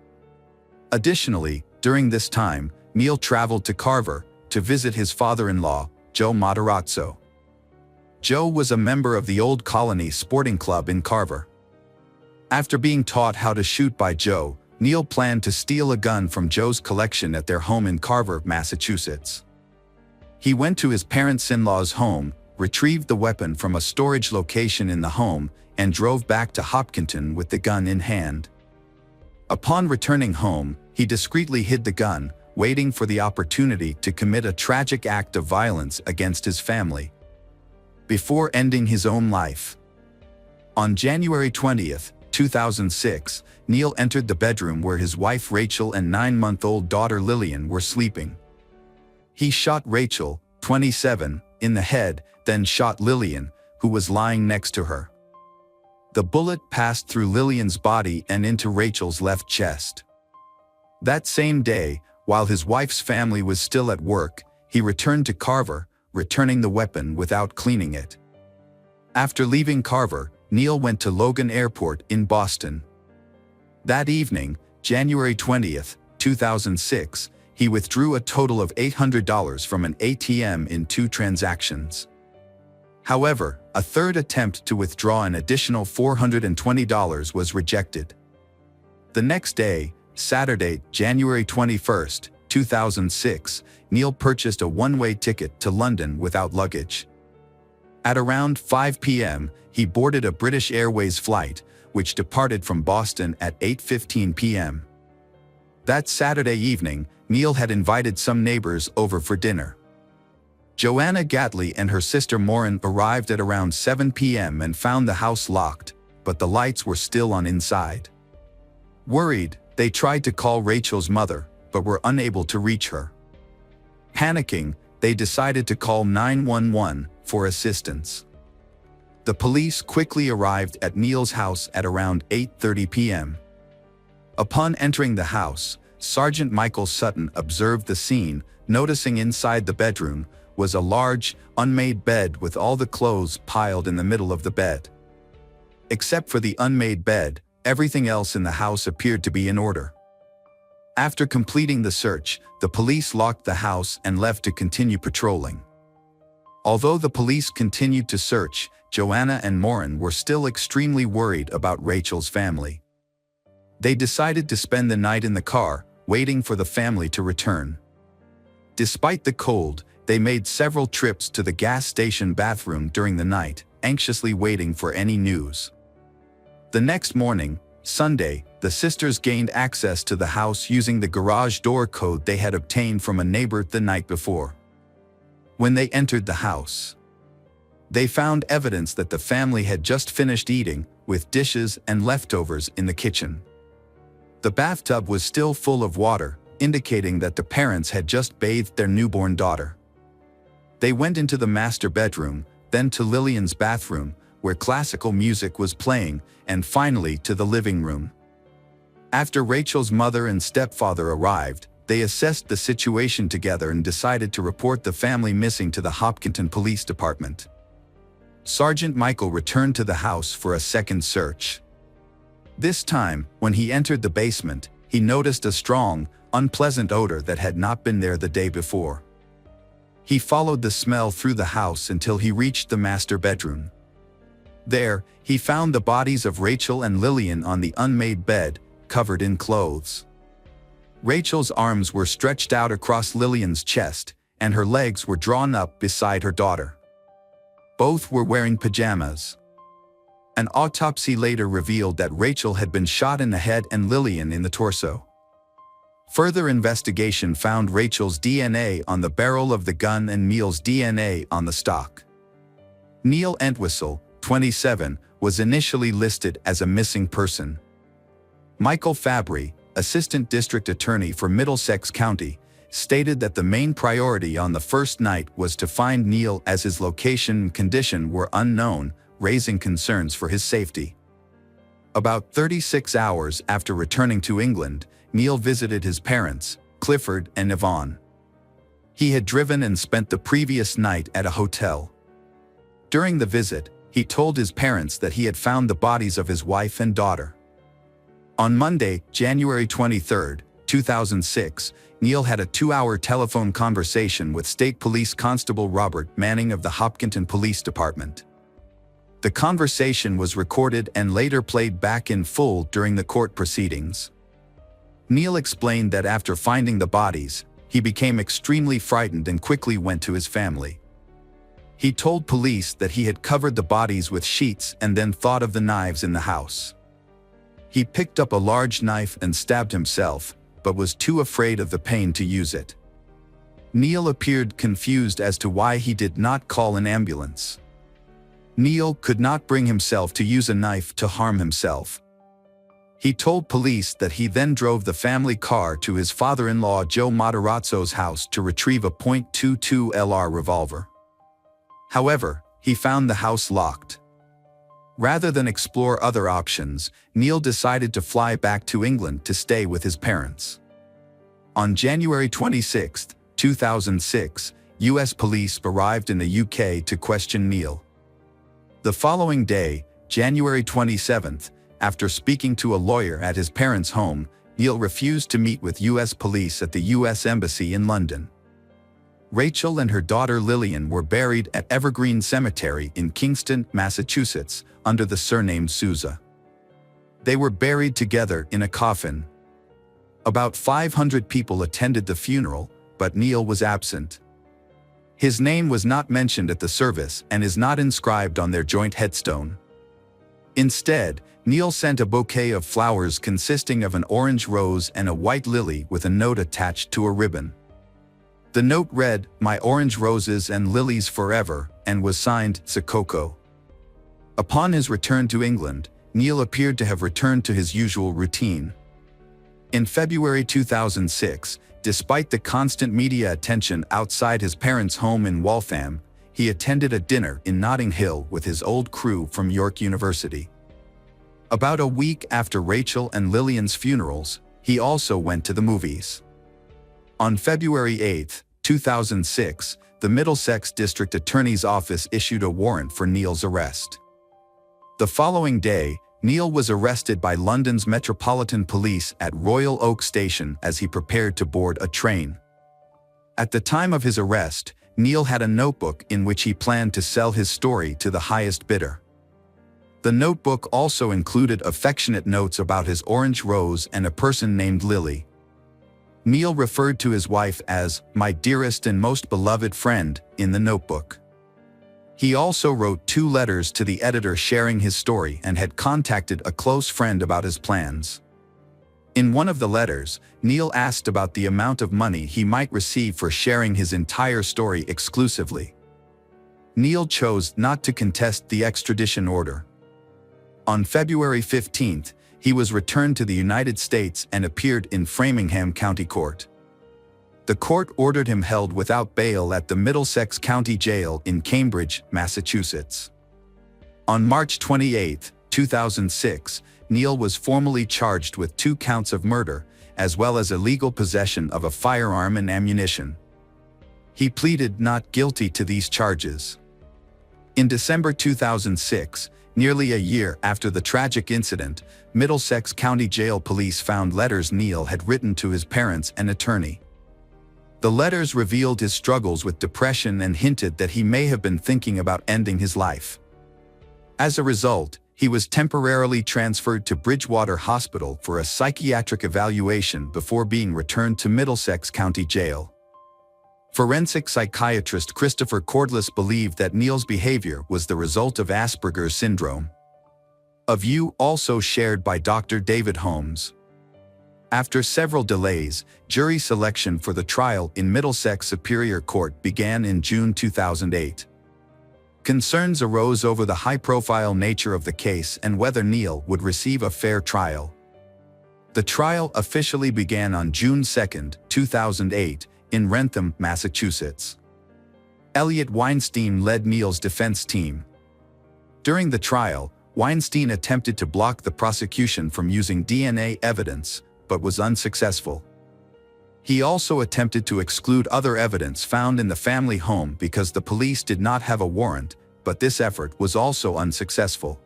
Additionally, during this time, Neil traveled to Carver to visit his father-in-law, Joe Matarazzo. Joe was a member of the Old Colony Sporting Club in Carver. After being taught how to shoot by Joe, Neil planned to steal a gun from Joe's collection at their home in Carver, Massachusetts. He went to his parents-in-law's home, retrieved the weapon from a storage location in the home, and drove back to Hopkinton with the gun in hand. Upon returning home, he discreetly hid the gun, waiting for the opportunity to commit a tragic act of violence against his family, before ending his own life. On January 20, 2006, Neil entered the bedroom where his wife Rachel and 9-month-old daughter Lillian were sleeping. He shot Rachel, 27, in the head, then shot Lillian, who was lying next to her. The bullet passed through Lillian's body and into Rachel's left chest. That same day, while his wife's family was still at work, he returned to Carver, returning the weapon without cleaning it. After leaving Carver, Neil went to Logan Airport in Boston. That evening, January 20, 2006, he withdrew a total of $800 from an ATM in 2 transactions. However, a third attempt to withdraw an additional $420 was rejected. The next day, Saturday, January 21, 2006, Neil purchased a one-way ticket to London without luggage. At around 5 p.m., he boarded a British Airways flight, which departed from Boston at 8:15 p.m. That Saturday evening, Neil had invited some neighbors over for dinner. Joanna Gatley and her sister Maureen arrived at around 7 p.m. and found the house locked, but the lights were still on inside. Worried, they tried to call Rachel's mother, but were unable to reach her. Panicking, they decided to call 911 for assistance. The police quickly arrived at Neil's house at around 8:30 p.m. Upon entering the house, Sergeant Michael Sutton observed the scene, noticing inside the bedroom was a large, unmade bed with all the clothes piled in the middle of the bed. Except for the unmade bed, everything else in the house appeared to be in order. After completing the search, the police locked the house and left to continue patrolling. Although the police continued to search, Joanna and Maureen were still extremely worried about Rachel's family. They decided to spend the night in the car, waiting for the family to return. Despite the cold, they made several trips to the gas station bathroom during the night, anxiously waiting for any news. The next morning, Sunday, the sisters gained access to the house using the garage door code they had obtained from a neighbor the night before. When they entered the house, they found evidence that the family had just finished eating, with dishes and leftovers in the kitchen. The bathtub was still full of water, indicating that the parents had just bathed their newborn daughter. They went into the master bedroom, then to Lillian's bathroom, where classical music was playing, and finally to the living room. After Rachel's mother and stepfather arrived, they assessed the situation together and decided to report the family missing to the Hopkinton Police Department. Sergeant Michael returned to the house for a second search. This time, when he entered the basement, he noticed a strong, unpleasant odor that had not been there the day before. He followed the smell through the house until he reached the master bedroom. There, he found the bodies of Rachel and Lillian on the unmade bed, covered in clothes. Rachel's arms were stretched out across Lillian's chest, and her legs were drawn up beside her daughter. Both were wearing pajamas. An autopsy later revealed that Rachel had been shot in the head and Lillian in the torso. Further investigation found Rachel's DNA on the barrel of the gun and Neil's DNA on the stock. Neil Entwistle, 27, was initially listed as a missing person. Michael Fabry, Assistant District Attorney for Middlesex County, stated that the main priority on the first night was to find Neil as his location and condition were unknown, raising concerns for his safety. About 36 hours after returning to England, Neil visited his parents, Clifford and Yvonne. He had driven and spent the previous night at a hotel. During the visit, he told his parents that he had found the bodies of his wife and daughter. On Monday, January 23, 2006, Neil had a 2-hour telephone conversation with State Police Constable Robert Manning of the Hopkinton Police Department. The conversation was recorded and later played back in full during the court proceedings. Neil explained that after finding the bodies, he became extremely frightened and quickly went to his family. He told police that he had covered the bodies with sheets and then thought of the knives in the house. He picked up a large knife and stabbed himself, but was too afraid of the pain to use it. Neil appeared confused as to why he did not call an ambulance. Neil could not bring himself to use a knife to harm himself. He told police that he then drove the family car to his father-in-law Joe Matarazzo's house to retrieve a .22 LR revolver. However, he found the house locked. Rather than explore other options, Neil decided to fly back to England to stay with his parents. On January 26, 2006, U.S. police arrived in the UK to question Neil. The following day, January 27, after speaking to a lawyer at his parents' home, Neil refused to meet with U.S. police at the U.S. Embassy in London. Rachel and her daughter Lillian were buried at Evergreen Cemetery in Kingston, Massachusetts, under the surname Souza. They were buried together in a coffin. About 500 people attended the funeral, but Neil was absent. His name was not mentioned at the service and is not inscribed on their joint headstone. Instead, Neil sent a bouquet of flowers consisting of an orange rose and a white lily with a note attached to a ribbon. The note read, "My orange roses and lilies forever," and was signed Sakoko. Upon his return to England, Neil appeared to have returned to his usual routine. In February 2006, Despite the constant media attention outside his parents' home in Waltham, he attended a dinner in Notting Hill with his old crew from York University. About a week after Rachel and Lillian's funerals, he also went to the movies. On February 8, 2006, the Middlesex District Attorney's Office issued a warrant for Neil's arrest. The following day, Neil was arrested by London's Metropolitan Police at Royal Oak Station as he prepared to board a train. At the time of his arrest, Neil had a notebook in which he planned to sell his story to the highest bidder. The notebook also included affectionate notes about his orange rose and a person named Lily. Neil referred to his wife as "my dearest and most beloved friend" in the notebook. He also wrote 2 letters to the editor sharing his story and had contacted a close friend about his plans. In one of the letters, Neil asked about the amount of money he might receive for sharing his entire story exclusively. Neil chose not to contest the extradition order. On February 15, he was returned to the United States and appeared in Framingham County Court. The court ordered him held without bail at the Middlesex County Jail in Cambridge, Massachusetts. On March 28, 2006, Neil was formally charged with 2 counts of murder, as well as illegal possession of a firearm and ammunition. He pleaded not guilty to these charges. In December 2006, nearly a year after the tragic incident, Middlesex County Jail police found letters Neil had written to his parents and attorney. The letters revealed his struggles with depression and hinted that he may have been thinking about ending his life. As a result, he was temporarily transferred to Bridgewater Hospital for a psychiatric evaluation before being returned to Middlesex County Jail. Forensic psychiatrist Christopher Cordless believed that Neil's behavior was the result of Asperger's syndrome, a view also shared by Dr. David Holmes. After several delays, jury selection for the trial in Middlesex Superior Court began in June 2008. Concerns arose over the high-profile nature of the case and whether Neil would receive a fair trial. The trial officially began on June 2, 2008, in Wrentham, Massachusetts. Elliot Weinstein led Neil's defense team. During the trial, Weinstein attempted to block the prosecution from using DNA evidence, but was unsuccessful. He also attempted to exclude other evidence found in the family home because the police did not have a warrant, but this effort was also unsuccessful.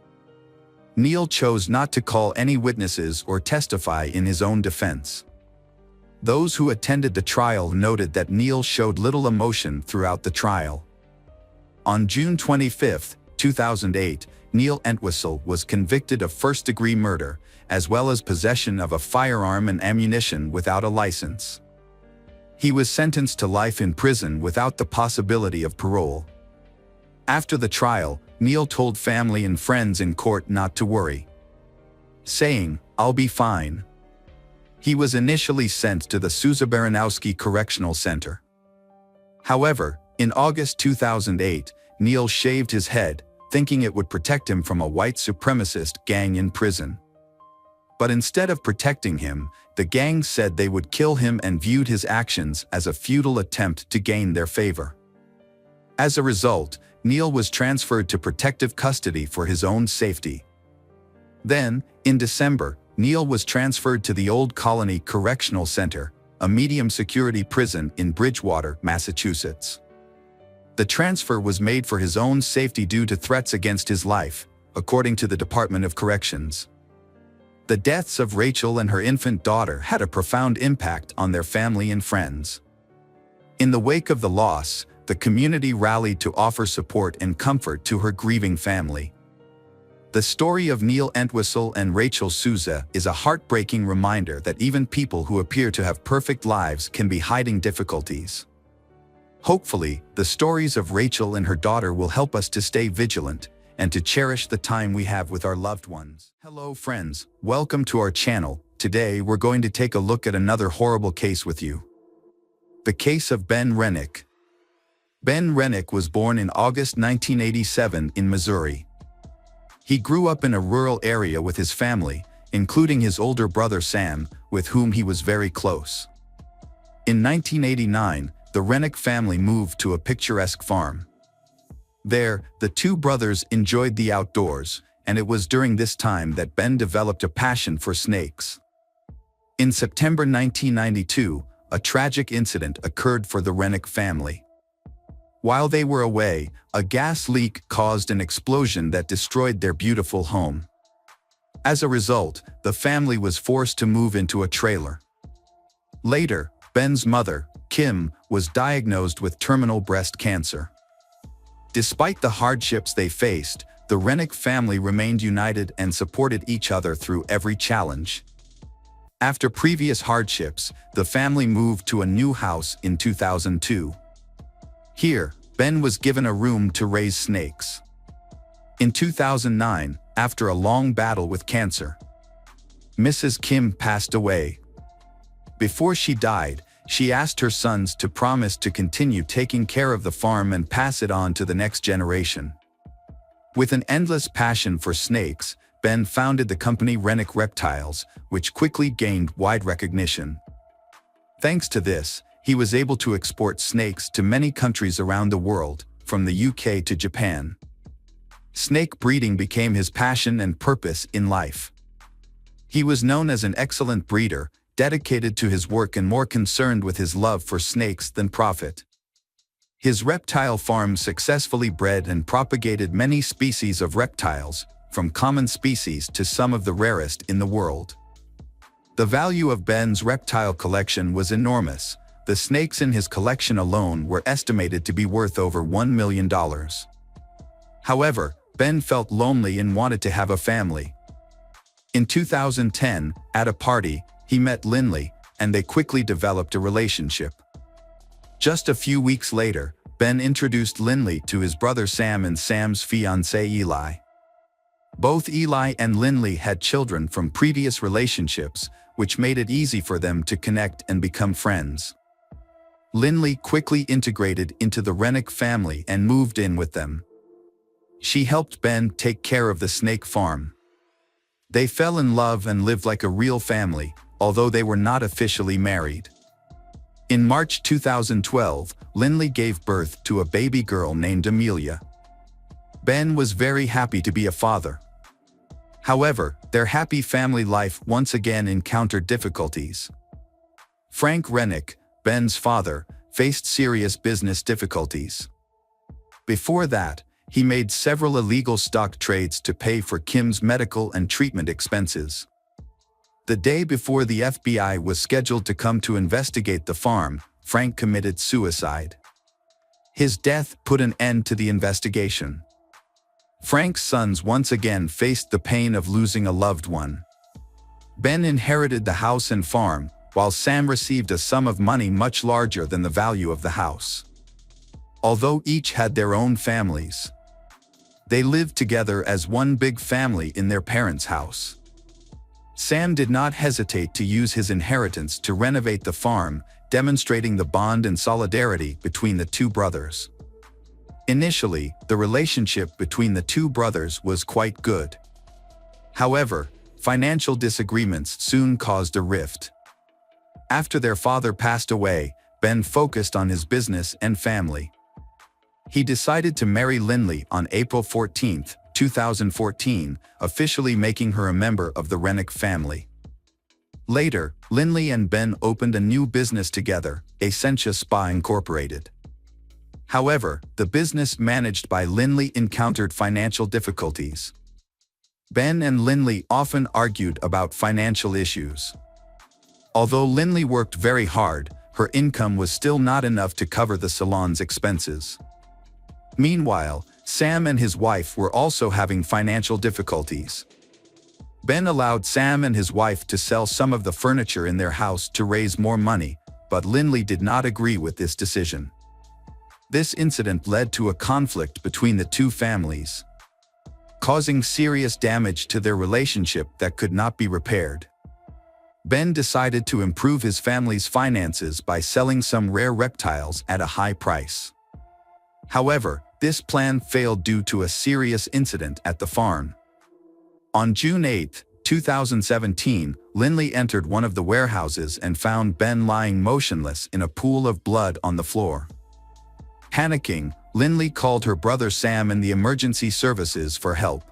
Neil chose not to call any witnesses or testify in his own defense. Those who attended the trial noted that Neil showed little emotion throughout the trial. On June 25, 2008, Neil Entwistle was convicted of first-degree murder, as well as possession of a firearm and ammunition without a license. He was sentenced to life in prison without the possibility of parole. After the trial, Neil told family and friends in court not to worry, saying, "I'll be fine." He was initially sent to the Sousa Baranowski Correctional Center. However, in August 2008, Neil shaved his head, thinking it would protect him from a white supremacist gang in prison. But instead of protecting him, the gang said they would kill him and viewed his actions as a futile attempt to gain their favor. As a result, Neil was transferred to protective custody for his own safety. Then, in December, Neil was transferred to the Old Colony Correctional Center, a medium-security prison in Bridgewater, Massachusetts. The transfer was made for his own safety due to threats against his life, according to the Department of Corrections. The deaths of Rachel and her infant daughter had a profound impact on their family and friends. In the wake of the loss, the community rallied to offer support and comfort to her grieving family. The story of Neil Entwistle and Rachel Sousa is a heartbreaking reminder that even people who appear to have perfect lives can be hiding difficulties. Hopefully, the stories of Rachel and her daughter will help us to stay vigilant and to cherish the time we have with our loved ones. Hello friends, welcome to our channel. Today we're going to take a look at another horrible case with you. The case of Ben Rennick. Ben Rennick was born in August 1987 in Missouri. He grew up in a rural area with his family, including his older brother Sam, with whom he was very close. In 1989, the Rennick family moved to a picturesque farm. There, the two brothers enjoyed the outdoors, and it was during this time that Ben developed a passion for snakes. In September 1992, a tragic incident occurred for the Rennick family. While they were away, a gas leak caused an explosion that destroyed their beautiful home. As a result, the family was forced to move into a trailer. Later, Ben's mother, Kim, was diagnosed with terminal breast cancer. Despite the hardships they faced, the Rennick family remained united and supported each other through every challenge. After previous hardships, the family moved to a new house in 2002. Here, Ben was given a room to raise snakes. In 2009, after a long battle with cancer, Mrs. Kim passed away. Before she died, she asked her sons to promise to continue taking care of the farm and pass it on to the next generation. With an endless passion for snakes, Ben founded the company Rennick Reptiles, which quickly gained wide recognition. Thanks to this, he was able to export snakes to many countries around the world, from the UK to Japan. Snake breeding became his passion and purpose in life. He was known as an excellent breeder, dedicated to his work and more concerned with his love for snakes than profit. His reptile farm successfully bred and propagated many species of reptiles, from common species to some of the rarest in the world. The value of Ben's reptile collection was enormous. The snakes in his collection alone were estimated to be worth over $1 million. However, Ben felt lonely and wanted to have a family. In 2010, at a party, he met Lindley, and they quickly developed a relationship. Just a few weeks later, Ben introduced Lindley to his brother Sam and Sam's fiancé Eli. Both Eli and Lindley had children from previous relationships, which made it easy for them to connect and become friends. Lindley quickly integrated into the Rennick family and moved in with them. She helped Ben take care of the snake farm. They fell in love and lived like a real family, although they were not officially married. In March 2012, Lindley gave birth to a baby girl named Amelia. Ben was very happy to be a father. However, their happy family life once again encountered difficulties. Frank Rennick, Ben's father, faced serious business difficulties. Before that, he made several illegal stock trades to pay for Kim's medical and treatment expenses. The day before the FBI was scheduled to come to investigate the farm, Frank committed suicide. His death put an end to the investigation. Frank's sons once again faced the pain of losing a loved one. Ben inherited the house and farm, while Sam received a sum of money much larger than the value of the house. Although each had their own families, they lived together as one big family in their parents' house. Sam did not hesitate to use his inheritance to renovate the farm, demonstrating the bond and solidarity between the two brothers. Initially, the relationship between the two brothers was quite good. However, financial disagreements soon caused a rift. After their father passed away, Ben focused on his business and family. He decided to marry Lindley on April 14, 2014, officially making her a member of the Rennick family. Later, Lindley and Ben opened a new business together, Essentia Spa Incorporated. However, the business managed by Lindley encountered financial difficulties. Ben and Lindley often argued about financial issues. Although Lindley worked very hard, her income was still not enough to cover the salon's expenses. Meanwhile, Sam and his wife were also having financial difficulties. Ben allowed Sam and his wife to sell some of the furniture in their house to raise more money, but Lindley did not agree with this decision. This incident led to a conflict between the two families, causing serious damage to their relationship that could not be repaired. Ben decided to improve his family's finances by selling some rare reptiles at a high price. However, this plan failed due to a serious incident at the farm. On June 8, 2017, Lindley entered one of the warehouses and found Ben lying motionless in a pool of blood on the floor. Panicking, Lindley called her brother Sam and the emergency services for help.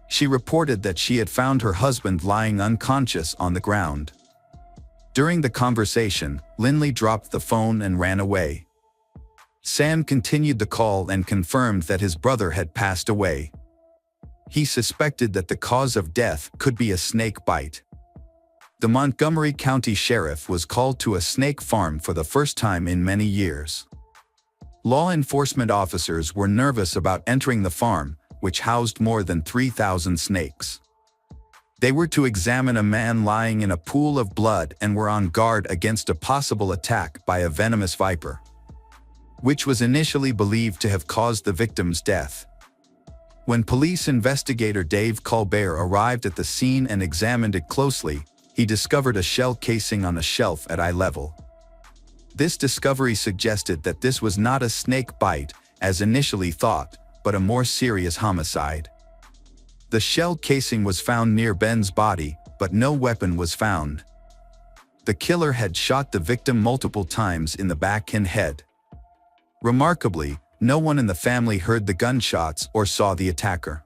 She reported that she had found her husband lying unconscious on the ground. During the conversation, Lindley dropped the phone and ran away. Sam continued the call and confirmed that his brother had passed away. He suspected that the cause of death could be a snake bite. The Montgomery County Sheriff was called to a snake farm for the first time in many years. Law enforcement officers were nervous about entering the farm, which housed more than 3,000 snakes. They were to examine a man lying in a pool of blood and were on guard against a possible attack by a venomous viper, which was initially believed to have caused the victim's death. When police investigator Dave Colbert arrived at the scene and examined it closely, he discovered a shell casing on a shelf at eye level. This discovery suggested that this was not a snake bite, as initially thought, but a more serious homicide. The shell casing was found near Ben's body, but no weapon was found. The killer had shot the victim multiple times in the back and head. Remarkably, no one in the family heard the gunshots or saw the attacker.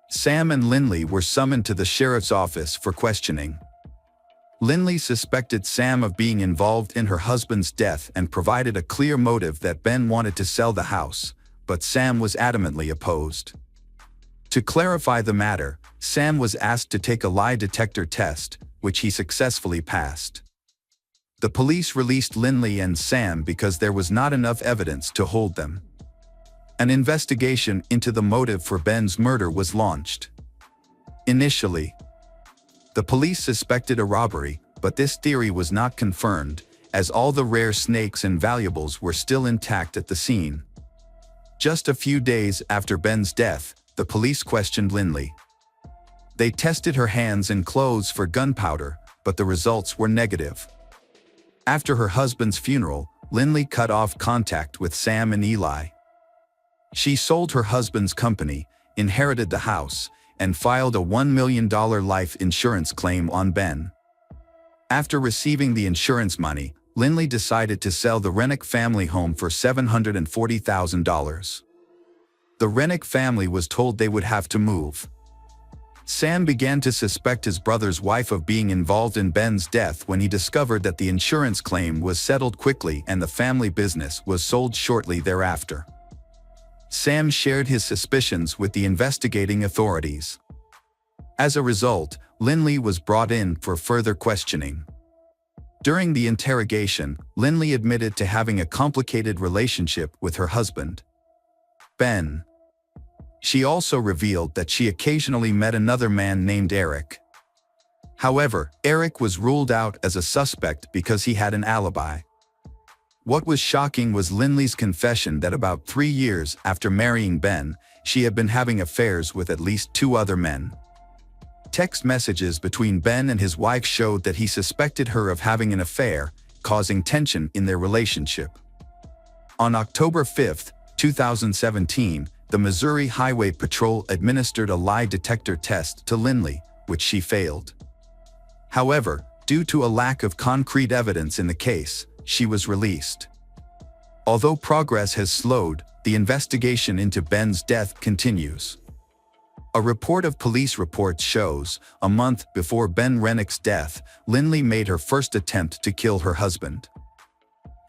Sam and Lindley were summoned to the sheriff's office for questioning. Lindley suspected Sam of being involved in her husband's death and provided a clear motive that Ben wanted to sell the house, but Sam was adamantly opposed. To clarify the matter, Sam was asked to take a lie detector test, which he successfully passed. The police released Lindley and Sam because there was not enough evidence to hold them. An investigation into the motive for Ben's murder was launched. Initially, the police suspected a robbery, but this theory was not confirmed, as all the rare snakes and valuables were still intact at the scene. Just a few days after Ben's death, the police questioned Lindley. They tested her hands and clothes for gunpowder, but the results were negative. After her husband's funeral, Lindley cut off contact with Sam and Eli. She sold her husband's company, inherited the house, and filed a $1 million life insurance claim on Ben. After receiving the insurance money, Lindley decided to sell the Rennick family home for $740,000. The Rennick family was told they would have to move. Sam began to suspect his brother's wife of being involved in Ben's death when he discovered that the insurance claim was settled quickly and the family business was sold shortly thereafter. Sam shared his suspicions with the investigating authorities. As a result, Lindley was brought in for further questioning. During the interrogation, Lindley admitted to having a complicated relationship with her husband, Ben. She also revealed that she occasionally met another man named Eric. However, Eric was ruled out as a suspect because he had an alibi. What was shocking was Lindley's confession that about 3 years after marrying Ben, she had been having affairs with at least 2 other men. Text messages between Ben and his wife showed that he suspected her of having an affair, causing tension in their relationship. On October 5, 2017, the Missouri Highway Patrol administered a lie detector test to Lindley, which she failed. However, due to a lack of concrete evidence in the case, she was released. Although progress has slowed, the investigation into Ben's death continues. A report of police reports shows, a month before Ben Rennick's death, Lindley made her first attempt to kill her husband.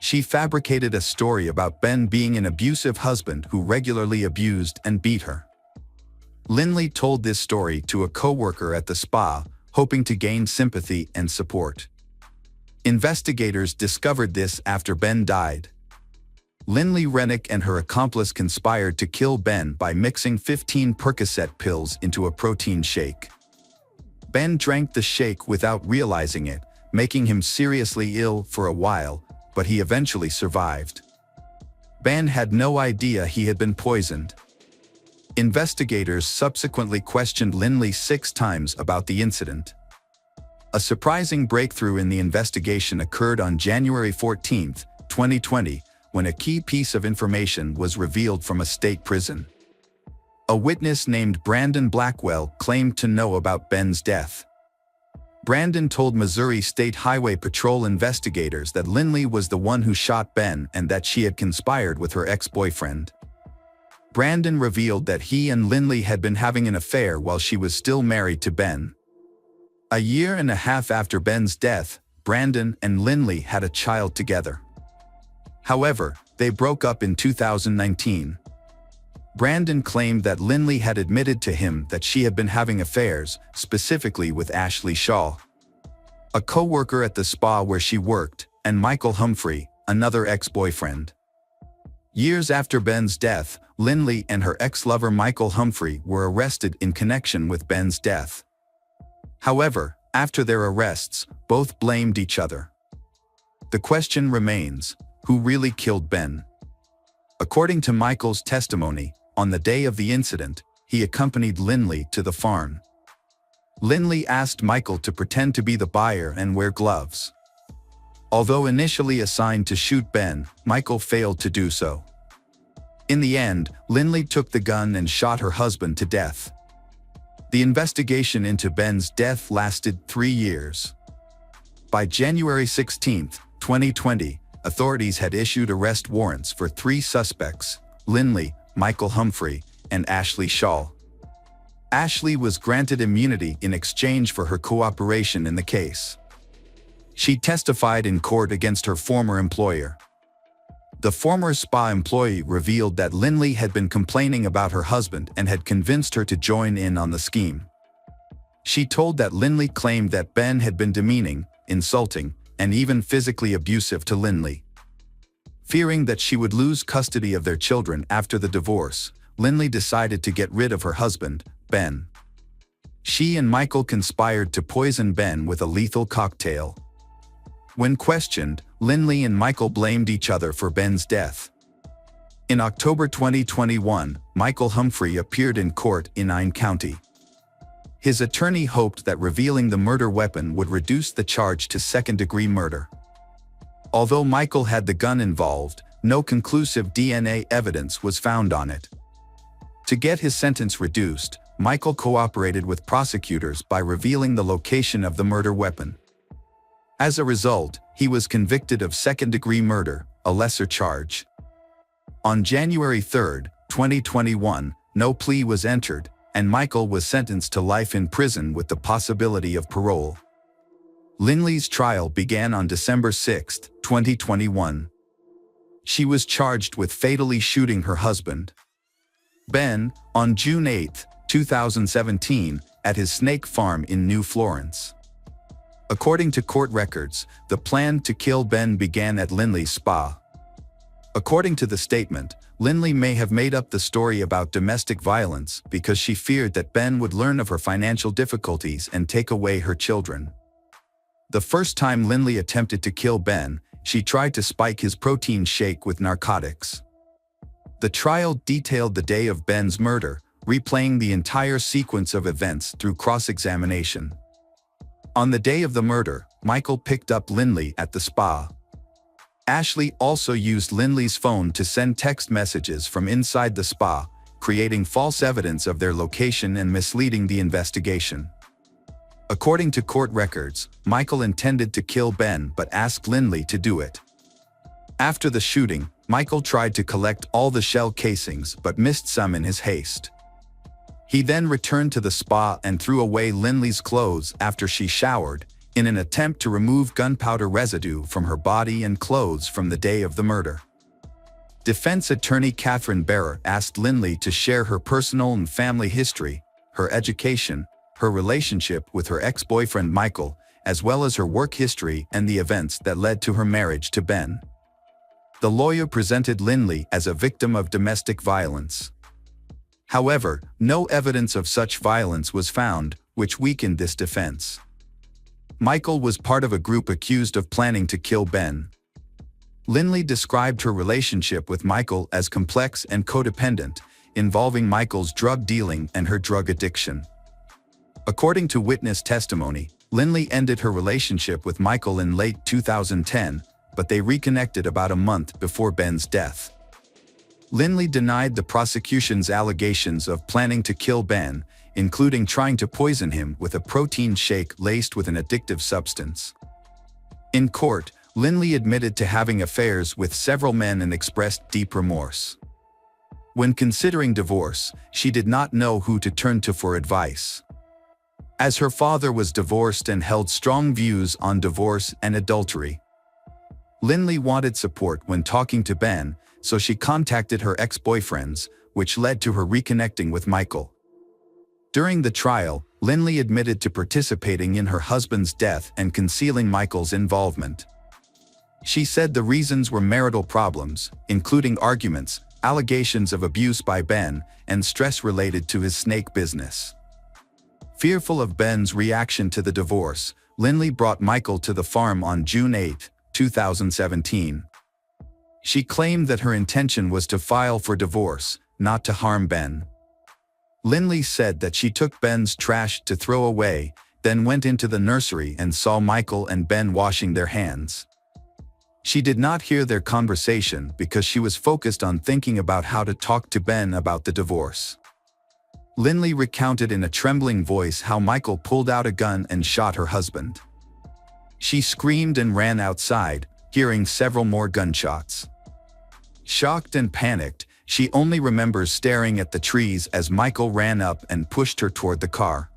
She fabricated a story about Ben being an abusive husband who regularly abused and beat her. Lindley told this story to a coworker at the spa, hoping to gain sympathy and support. Investigators discovered this after Ben died. Lindley Rennick and her accomplice conspired to kill Ben by mixing 15 Percocet pills into a protein shake. Ben drank the shake without realizing it, making him seriously ill for a while, but he eventually survived. Ben had no idea he had been poisoned. Investigators subsequently questioned Lindley 6 times about the incident. A surprising breakthrough in the investigation occurred on January 14, 2020, when a key piece of information was revealed from a state prison. A witness named Brandon Blackwell claimed to know about Ben's death. Brandon told Missouri State Highway Patrol investigators that Lindley was the one who shot Ben and that she had conspired with her ex-boyfriend. Brandon revealed that he and Lindley had been having an affair while she was still married to Ben. A year and a half after Ben's death, Brandon and Lindley had a child together. However, they broke up in 2019. Brandon claimed that Lindley had admitted to him that she had been having affairs, specifically with Ashley Shaw, a co-worker at the spa where she worked, and Michael Humphrey, another ex-boyfriend. Years after Ben's death, Lindley and her ex-lover Michael Humphrey were arrested in connection with Ben's death. However, after their arrests, both blamed each other. The question remains, who really killed Ben? According to Michael's testimony, on the day of the incident, he accompanied Lindley to the farm. Lindley asked Michael to pretend to be the buyer and wear gloves. Although initially assigned to shoot Ben, Michael failed to do so. In the end, Lindley took the gun and shot her husband to death. The investigation into Ben's death lasted 3 years. By January 16, 2020, authorities had issued arrest warrants for 3 suspects: Lindley, Michael Humphrey, and Ashley Shaw. Ashley was granted immunity in exchange for her cooperation in the case. She testified in court against her former employer. The former spa employee revealed that Lindley had been complaining about her husband and had convinced her to join in on the scheme. She told that Lindley claimed that Ben had been demeaning, insulting, and even physically abusive to Lindley. Fearing that she would lose custody of their children after the divorce, Lindley decided to get rid of her husband, Ben. She and Michael conspired to poison Ben with a lethal cocktail. When questioned, Lindley and Michael blamed each other for Ben's death. In October 2021, Michael Humphrey appeared in court in Ine County. His attorney hoped that revealing the murder weapon would reduce the charge to second-degree murder. Although Michael had the gun involved, no conclusive DNA evidence was found on it. To get his sentence reduced, Michael cooperated with prosecutors by revealing the location of the murder weapon. As a result, he was convicted of second-degree murder, a lesser charge. On January 3, 2021, no plea was entered, and Michael was sentenced to life in prison with the possibility of parole. Lindley's trial began on December 6, 2021. She was charged with fatally shooting her husband, Ben, on June 8, 2017, at his snake farm in New Florence. According to court records, the plan to kill Ben began at Lindley's spa. According to the statement, Lindley may have made up the story about domestic violence because she feared that Ben would learn of her financial difficulties and take away her children. The first time Lindley attempted to kill Ben, she tried to spike his protein shake with narcotics. The trial detailed the day of Ben's murder, replaying the entire sequence of events through cross-examination. On the day of the murder, Michael picked up Lindley at the spa. Ashley also used Lindley's phone to send text messages from inside the spa, creating false evidence of their location and misleading the investigation. According to court records, Michael intended to kill Ben but asked Lindley to do it. After the shooting, Michael tried to collect all the shell casings but missed some in his haste. He then returned to the spa and threw away Lindley's clothes after she showered, in an attempt to remove gunpowder residue from her body and clothes from the day of the murder. Defense attorney Catherine Barrer asked Lindley to share her personal and family history, her education, her relationship with her ex-boyfriend Michael, as well as her work history and the events that led to her marriage to Ben. The lawyer presented Lindley as a victim of domestic violence. However, no evidence of such violence was found, which weakened this defense. Michael was part of a group accused of planning to kill Ben. Lindley described her relationship with Michael as complex and codependent, involving Michael's drug dealing and her drug addiction. According to witness testimony, Lindley ended her relationship with Michael in late 2010, but they reconnected about a month before Ben's death. Lindley denied the prosecution's allegations of planning to kill Ben, including trying to poison him with a protein shake laced with an addictive substance. In court, Lindley admitted to having affairs with several men and expressed deep remorse. When considering divorce, she did not know who to turn to for advice. As her father was divorced and held strong views on divorce and adultery, Lindley wanted support when talking to Ben, so she contacted her ex-boyfriends, which led to her reconnecting with Michael. During the trial, Lindley admitted to participating in her husband's death and concealing Michael's involvement. She said the reasons were marital problems, including arguments, allegations of abuse by Ben, and stress related to his snake business. Fearful of Ben's reaction to the divorce, Lindley brought Michael to the farm on June 8, 2017. She claimed that her intention was to file for divorce, not to harm Ben. Lindley said that she took Ben's trash to throw away, then went into the nursery and saw Michael and Ben washing their hands. She did not hear their conversation because she was focused on thinking about how to talk to Ben about the divorce. Lindley recounted in a trembling voice how Michael pulled out a gun and shot her husband. She screamed and ran outside, hearing several more gunshots. Shocked and panicked, she only remembers staring at the trees as Michael ran up and pushed her toward the car.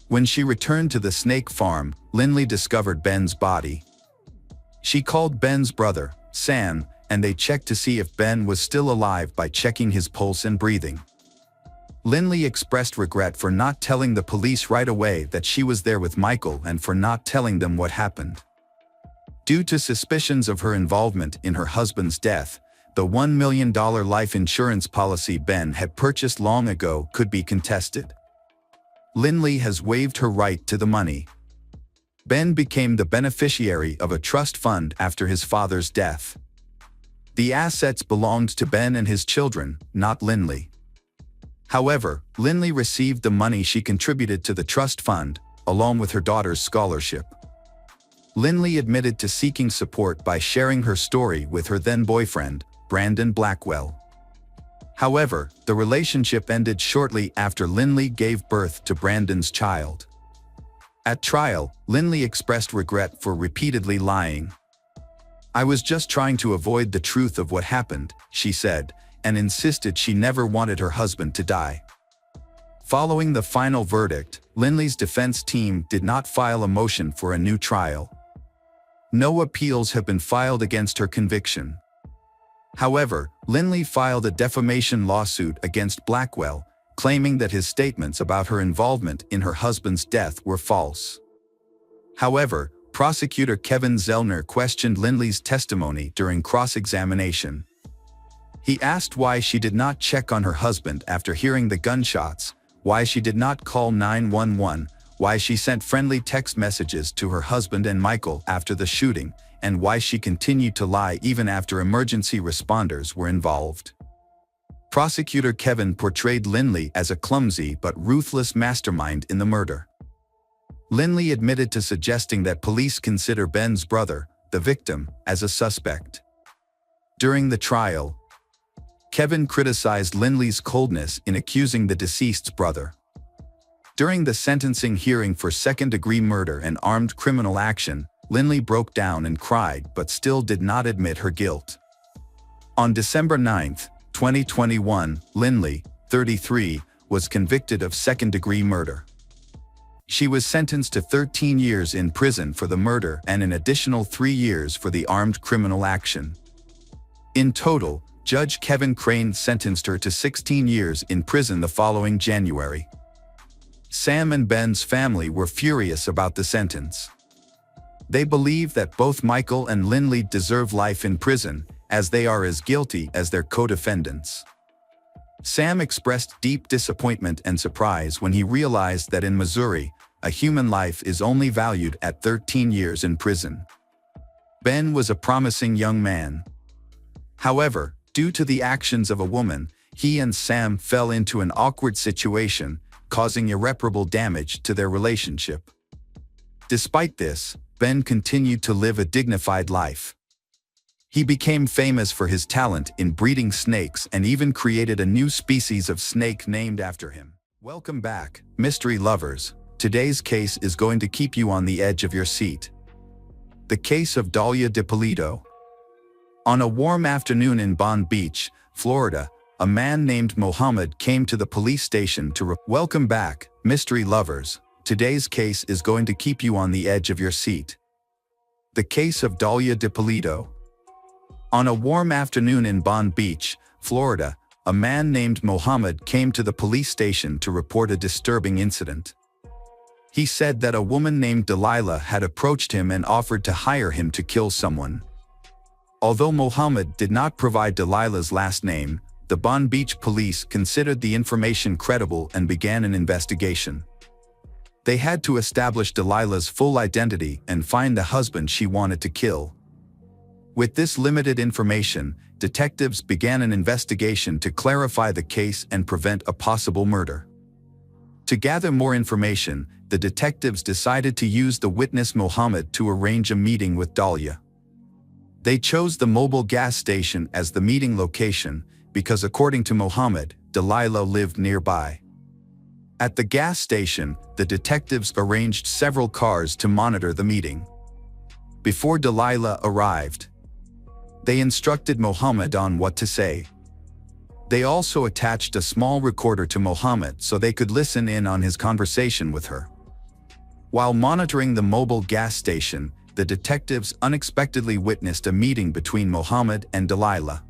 When she returned to the snake farm, Lindley discovered Ben's body. She called Ben's brother, Sam, and they checked to see if Ben was still alive by checking his pulse and breathing. Lindley expressed regret for not telling the police right away that she was there with Michael and for not telling them what happened. Due to suspicions of her involvement in her husband's death, the $1 million life insurance policy Ben had purchased long ago could be contested. Lindley has waived her right to the money. Ben became the beneficiary of a trust fund after his father's death. The assets belonged to Ben and his children, not Lindley. However, Lindley received the money she contributed to the trust fund, along with her daughter's scholarship. Lindley admitted to seeking support by sharing her story with her then-boyfriend, Brandon Blackwell. However, the relationship ended shortly after Lindley gave birth to Brandon's child. At trial, Lindley expressed regret for repeatedly lying. "I was just trying to avoid the truth of what happened," she said, and insisted she never wanted her husband to die. Following the final verdict, Lindley's defense team did not file a motion for a new trial. No appeals have been filed against her conviction. However, Lindley filed a defamation lawsuit against Blackwell, claiming that his statements about her involvement in her husband's death were false. However, prosecutor Kevin Zellner questioned Lindley's testimony during cross-examination. He asked why she did not check on her husband after hearing the gunshots, why she did not call 911, why she sent friendly text messages to her husband and Michael after the shooting, and why she continued to lie even after emergency responders were involved. Prosecutor Kevin portrayed Lindley as a clumsy but ruthless mastermind in the murder. Lindley admitted to suggesting that police consider Ben's brother, the victim, as a suspect. During the trial, Kevin criticized Lindley's coldness in accusing the deceased's brother. During the sentencing hearing for second-degree murder and armed criminal action, Lindley broke down and cried but still did not admit her guilt. On December 9, 2021, Lindley, 33, was convicted of second-degree murder. She was sentenced to 13 years in prison for the murder and an additional 3 years for the armed criminal action. In total, Judge Kevin Crane sentenced her to 16 years in prison the following January. Sam and Ben's family were furious about the sentence. They believe that both Michael and Lindley deserve life in prison, as they are as guilty as their co-defendants. Sam expressed deep disappointment and surprise when he realized that in Missouri, a human life is only valued at 13 years in prison. Ben was a promising young man. However, due to the actions of a woman, he and Sam fell into an awkward situation, causing irreparable damage to their relationship. Despite this, Ben continued to live a dignified life. He became famous for his talent in breeding snakes and even created a new species of snake named after him. Welcome back, mystery lovers. Today's case is going to keep you on the edge of your seat. The case of Dalia Dippolito. On a warm afternoon in Palm Beach, Florida, a man named Mohammed came to the police station to Welcome back, mystery lovers. Today's case is going to keep you on the edge of your seat. The case of Dalia Dippolito. On a warm afternoon in Palm Beach, Florida, a man named Mohammed came to the police station to report a disturbing incident. He said that a woman named Delilah had approached him and offered to hire him to kill someone. Although Mohammed did not provide Delilah's last name, the Palm Beach police considered the information credible and began an investigation. They had to establish Delilah's full identity and find the husband she wanted to kill. With this limited information, detectives began an investigation to clarify the case and prevent a possible murder. To gather more information, the detectives decided to use the witness Mohammed to arrange a meeting with Dalia. They chose the mobile gas station as the meeting location because, according to Mohammed, Delilah lived nearby. At the gas station, the detectives arranged several cars to monitor the meeting. Before Delilah arrived, they instructed Mohammed on what to say. They also attached a small recorder to Mohammed so they could listen in on his conversation with her. While monitoring the mobile gas station, the detectives unexpectedly witnessed a meeting between Mohammed and Delilah.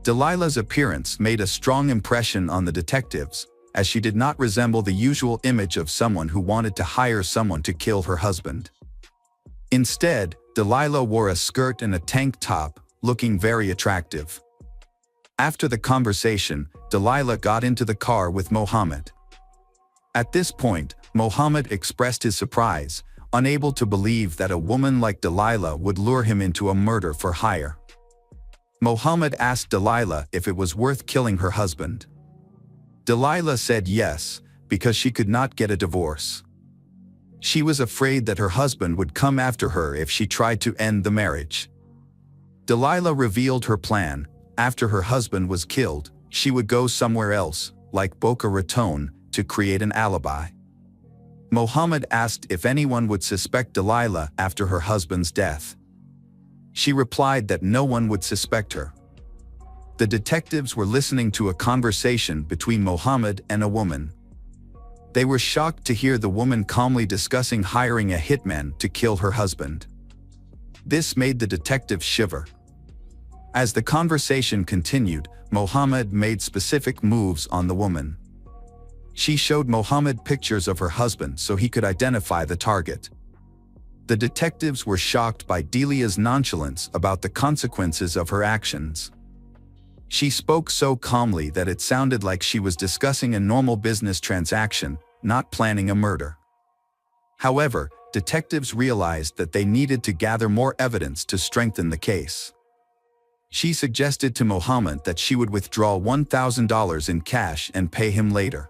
Delilah's appearance made a strong impression on the detectives, as she did not resemble the usual image of someone who wanted to hire someone to kill her husband. Instead, Delilah wore a skirt and a tank top, looking very attractive. After the conversation, Delilah got into the car with Mohammed. At this point, Mohammed expressed his surprise, unable to believe that a woman like Delilah would lure him into a murder for hire. Mohammed asked Delilah if it was worth killing her husband. Delilah said yes, because she could not get a divorce. She was afraid that her husband would come after her if she tried to end the marriage. Delilah revealed her plan. After her husband was killed, she would go somewhere else, like Boca Raton, to create an alibi. Mohammed asked if anyone would suspect Delilah after her husband's death. She replied that no one would suspect her. The detectives were listening to a conversation between Mohammed and a woman. They were shocked to hear the woman calmly discussing hiring a hitman to kill her husband. This made the detectives shiver. As the conversation continued, Mohammed made specific moves on the woman. She showed Mohammed pictures of her husband so he could identify the target. The detectives were shocked by Delia's nonchalance about the consequences of her actions. She spoke so calmly that it sounded like she was discussing a normal business transaction, not planning a murder. However, detectives realized that they needed to gather more evidence to strengthen the case. She suggested to Mohammed that she would withdraw $1,000 in cash and pay him later.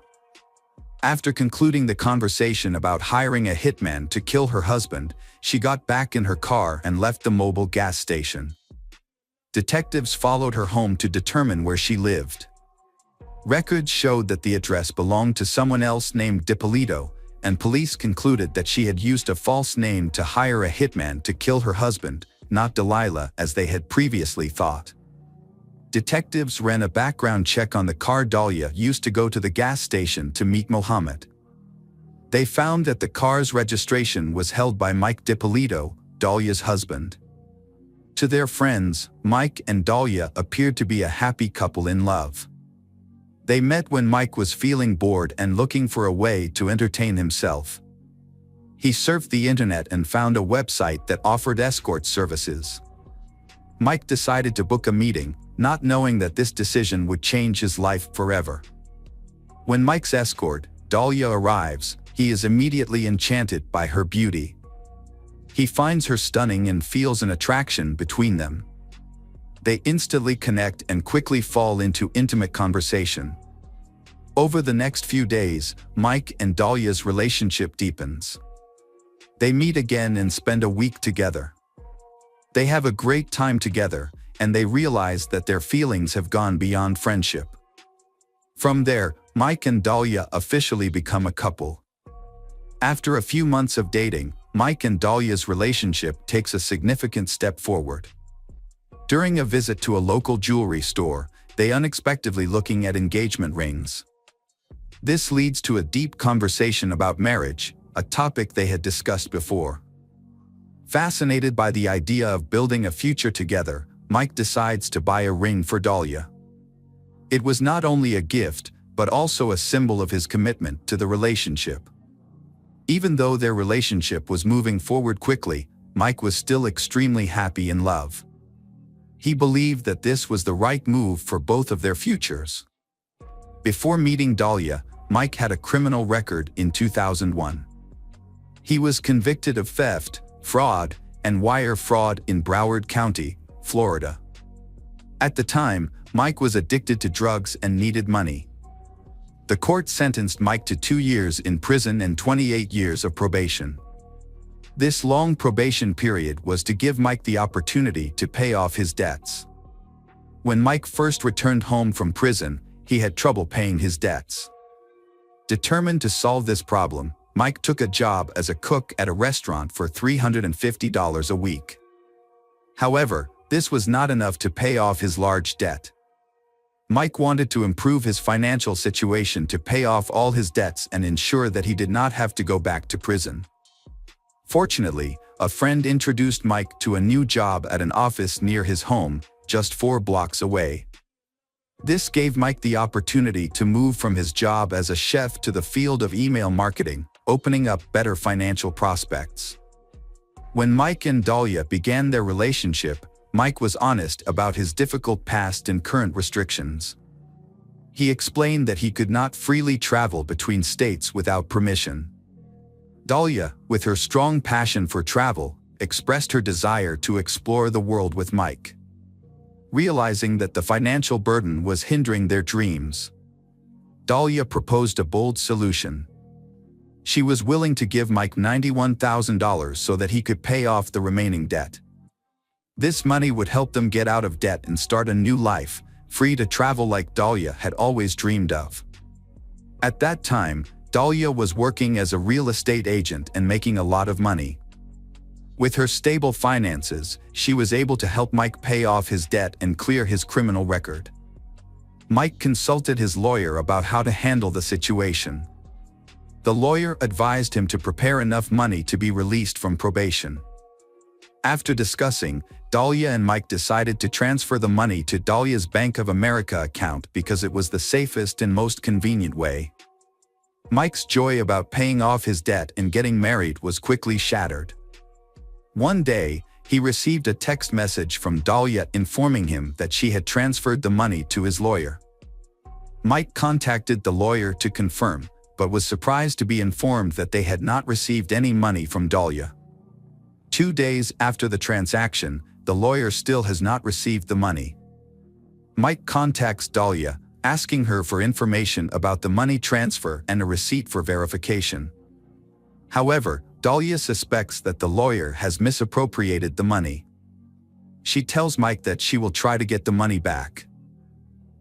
After concluding the conversation about hiring a hitman to kill her husband, she got back in her car and left the mobile gas station. Detectives followed her home to determine where she lived. Records showed that the address belonged to someone else named Dippolito, and police concluded that she had used a false name to hire a hitman to kill her husband, not Delilah as they had previously thought. Detectives ran a background check on the car Dalia used to go to the gas station to meet Mohammed. They found that the car's registration was held by Mike Dippolito, Dalia's husband. To their friends, Mike and Dalia appeared to be a happy couple in love. They met when Mike was feeling bored and looking for a way to entertain himself. He surfed the internet and found a website that offered escort services. Mike decided to book a meeting, not knowing that this decision would change his life forever. When Mike's escort, Dalia, arrives, he is immediately enchanted by her beauty. He finds her stunning and feels an attraction between them. They instantly connect and quickly fall into intimate conversation. Over the next few days, Mike and Dalia's relationship deepens. They meet again and spend a week together. They have a great time together, and they realize that their feelings have gone beyond friendship. From there, Mike and Dahlia officially become a couple. After a few months of dating, Mike and Dahlia's relationship takes a significant step forward. During a visit to a local jewelry store, they unexpectedly looking at engagement rings. This leads to a deep conversation about marriage, a topic they had discussed before. Fascinated by the idea of building a future together, Mike decides to buy a ring for Dahlia. It was not only a gift, but also a symbol of his commitment to the relationship. Even though their relationship was moving forward quickly, Mike was still extremely happy in love. He believed that this was the right move for both of their futures. Before meeting Dahlia, Mike had a criminal record in 2001. He was convicted of theft, fraud, and wire fraud in Broward County, Florida. At the time, Mike was addicted to drugs and needed money. The court sentenced Mike to 2 years in prison and 28 years of probation. This long probation period was to give Mike the opportunity to pay off his debts. When Mike first returned home from prison, he had trouble paying his debts. Determined to solve this problem, Mike took a job as a cook at a restaurant for $350 a week. However, this was not enough to pay off his large debt. Mike wanted to improve his financial situation to pay off all his debts and ensure that he did not have to go back to prison. Fortunately, a friend introduced Mike to a new job at an office near his home, just 4 blocks away. This gave Mike the opportunity to move from his job as a chef to the field of email marketing, opening up better financial prospects. When Mike and Dahlia began their relationship, Mike was honest about his difficult past and current restrictions. He explained that he could not freely travel between states without permission. Dahlia, with her strong passion for travel, expressed her desire to explore the world with Mike. Realizing that the financial burden was hindering their dreams, Dahlia proposed a bold solution. She was willing to give Mike $91,000 so that he could pay off the remaining debt. This money would help them get out of debt and start a new life, free to travel like Dahlia had always dreamed of. At that time, Dahlia was working as a real estate agent and making a lot of money. With her stable finances, she was able to help Mike pay off his debt and clear his criminal record. Mike consulted his lawyer about how to handle the situation. The lawyer advised him to prepare enough money to be released from probation. After discussing, Dahlia and Mike decided to transfer the money to Dahlia's Bank of America account because it was the safest and most convenient way. Mike's joy about paying off his debt and getting married was quickly shattered. One day, he received a text message from Dahlia informing him that she had transferred the money to his lawyer. Mike contacted the lawyer to confirm, but was surprised to be informed that they had not received any money from Dahlia. 2 days after the transaction, the lawyer still has not received the money. Mike contacts Dahlia, asking her for information about the money transfer and a receipt for verification. However, Dahlia suspects that the lawyer has misappropriated the money. She tells Mike that she will try to get the money back.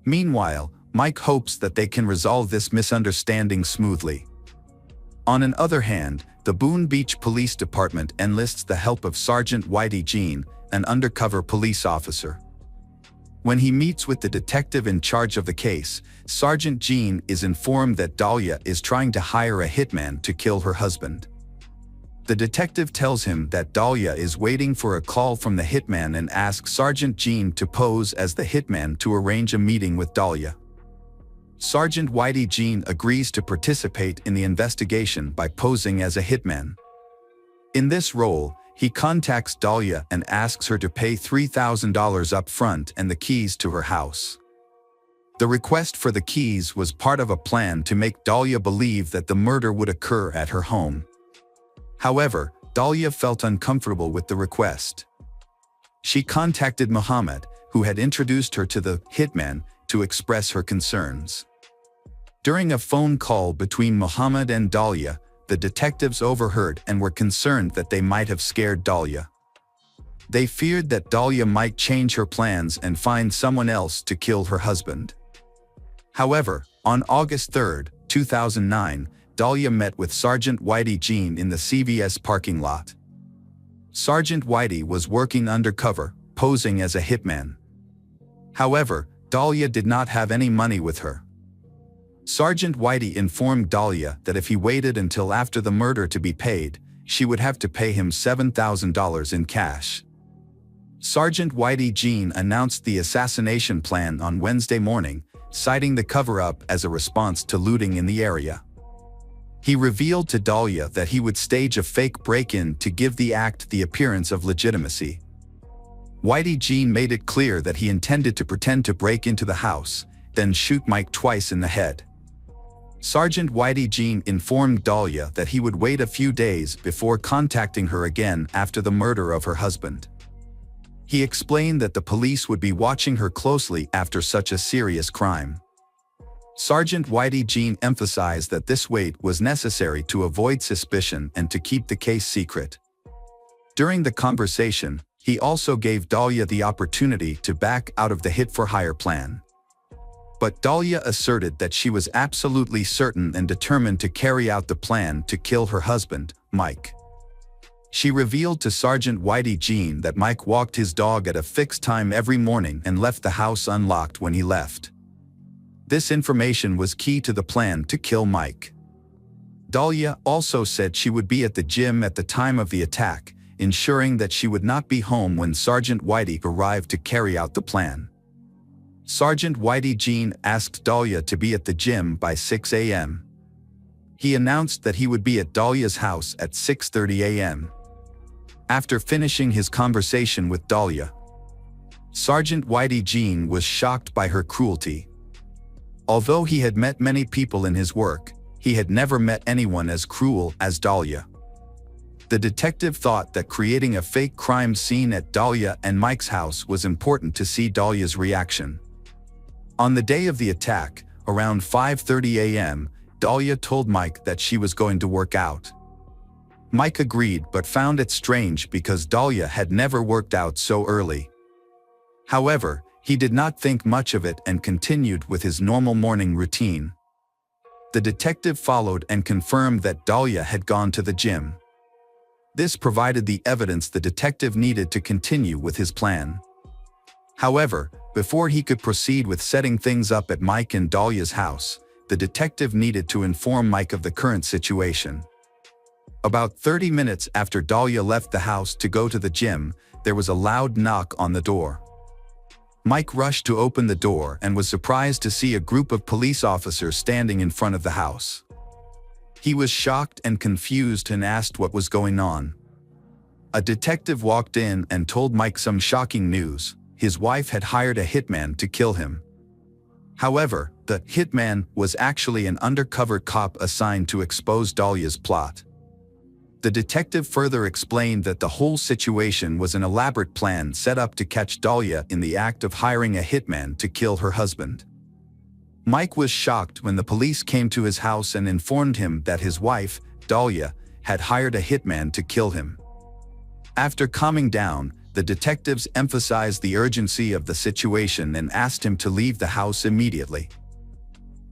Meanwhile, Mike hopes that they can resolve this misunderstanding smoothly. On the other hand, the Boone Beach Police Department enlists the help of Sergeant Whitey Jean, an undercover police officer. When he meets with the detective in charge of the case, Sergeant Jean is informed that Dahlia is trying to hire a hitman to kill her husband. The detective tells him that Dahlia is waiting for a call from the hitman and asks Sergeant Jean to pose as the hitman to arrange a meeting with Dahlia. Sergeant Whitey Jean agrees to participate in the investigation by posing as a hitman. In this role, he contacts Dahlia and asks her to pay $3,000 up front and the keys to her house. The request for the keys was part of a plan to make Dahlia believe that the murder would occur at her home. However, Dahlia felt uncomfortable with the request. She contacted Muhammad, who had introduced her to the hitman, to express her concerns. During a phone call between Muhammad and Dahlia, the detectives overheard and were concerned that they might have scared Dahlia. They feared that Dahlia might change her plans and find someone else to kill her husband. However, on August 3, 2009, Dahlia met with Sergeant Whitey Jean in the CVS parking lot. Sergeant Whitey was working undercover, posing as a hitman. However, Dahlia did not have any money with her. Sergeant Whitey informed Dahlia that if he waited until after the murder to be paid, she would have to pay him $7,000 in cash. Sergeant Whitey Jean announced the assassination plan on Wednesday morning, citing the cover-up as a response to looting in the area. He revealed to Dahlia that he would stage a fake break-in to give the act the appearance of legitimacy. Whitey Jean made it clear that he intended to pretend to break into the house, then shoot Mike twice in the head. Sergeant Whitey Jean informed Dahlia that he would wait a few days before contacting her again after the murder of her husband. He explained that the police would be watching her closely after such a serious crime. Sergeant Whitey Jean emphasized that this wait was necessary to avoid suspicion and to keep the case secret. During the conversation, he also gave Dahlia the opportunity to back out of the hit-for-hire plan. But Dahlia asserted that she was absolutely certain and determined to carry out the plan to kill her husband, Mike. She revealed to Sergeant Whitey Jean that Mike walked his dog at a fixed time every morning and left the house unlocked when he left. This information was key to the plan to kill Mike. Dahlia also said she would be at the gym at the time of the attack, ensuring that she would not be home when Sergeant Whitey arrived to carry out the plan. Sergeant Whitey Jean asked Dahlia to be at the gym by 6 a.m. He announced that he would be at Dahlia's house at 6:30 a.m. After finishing his conversation with Dahlia, Sergeant Whitey Jean was shocked by her cruelty. Although he had met many people in his work, he had never met anyone as cruel as Dahlia. The detective thought that creating a fake crime scene at Dahlia and Mike's house was important to see Dahlia's reaction. On the day of the attack, around 5:30 a.m., Dahlia told Mike that she was going to work out. Mike agreed but found it strange because Dahlia had never worked out so early. However, he did not think much of it and continued with his normal morning routine. The detective followed and confirmed that Dahlia had gone to the gym. This provided the evidence the detective needed to continue with his plan. However, before he could proceed with setting things up at Mike and Dahlia's house, the detective needed to inform Mike of the current situation. About 30 minutes after Dahlia left the house to go to the gym, there was a loud knock on the door. Mike rushed to open the door and was surprised to see a group of police officers standing in front of the house. He was shocked and confused and asked what was going on. A detective walked in and told Mike some shocking news. His wife had hired a hitman to kill him. However, the hitman was actually an undercover cop assigned to expose Dahlia's plot. The detective further explained that the whole situation was an elaborate plan set up to catch Dahlia in the act of hiring a hitman to kill her husband. Mike was shocked when the police came to his house and informed him that his wife, Dahlia, had hired a hitman to kill him. After calming down, the detectives emphasized the urgency of the situation and asked him to leave the house immediately.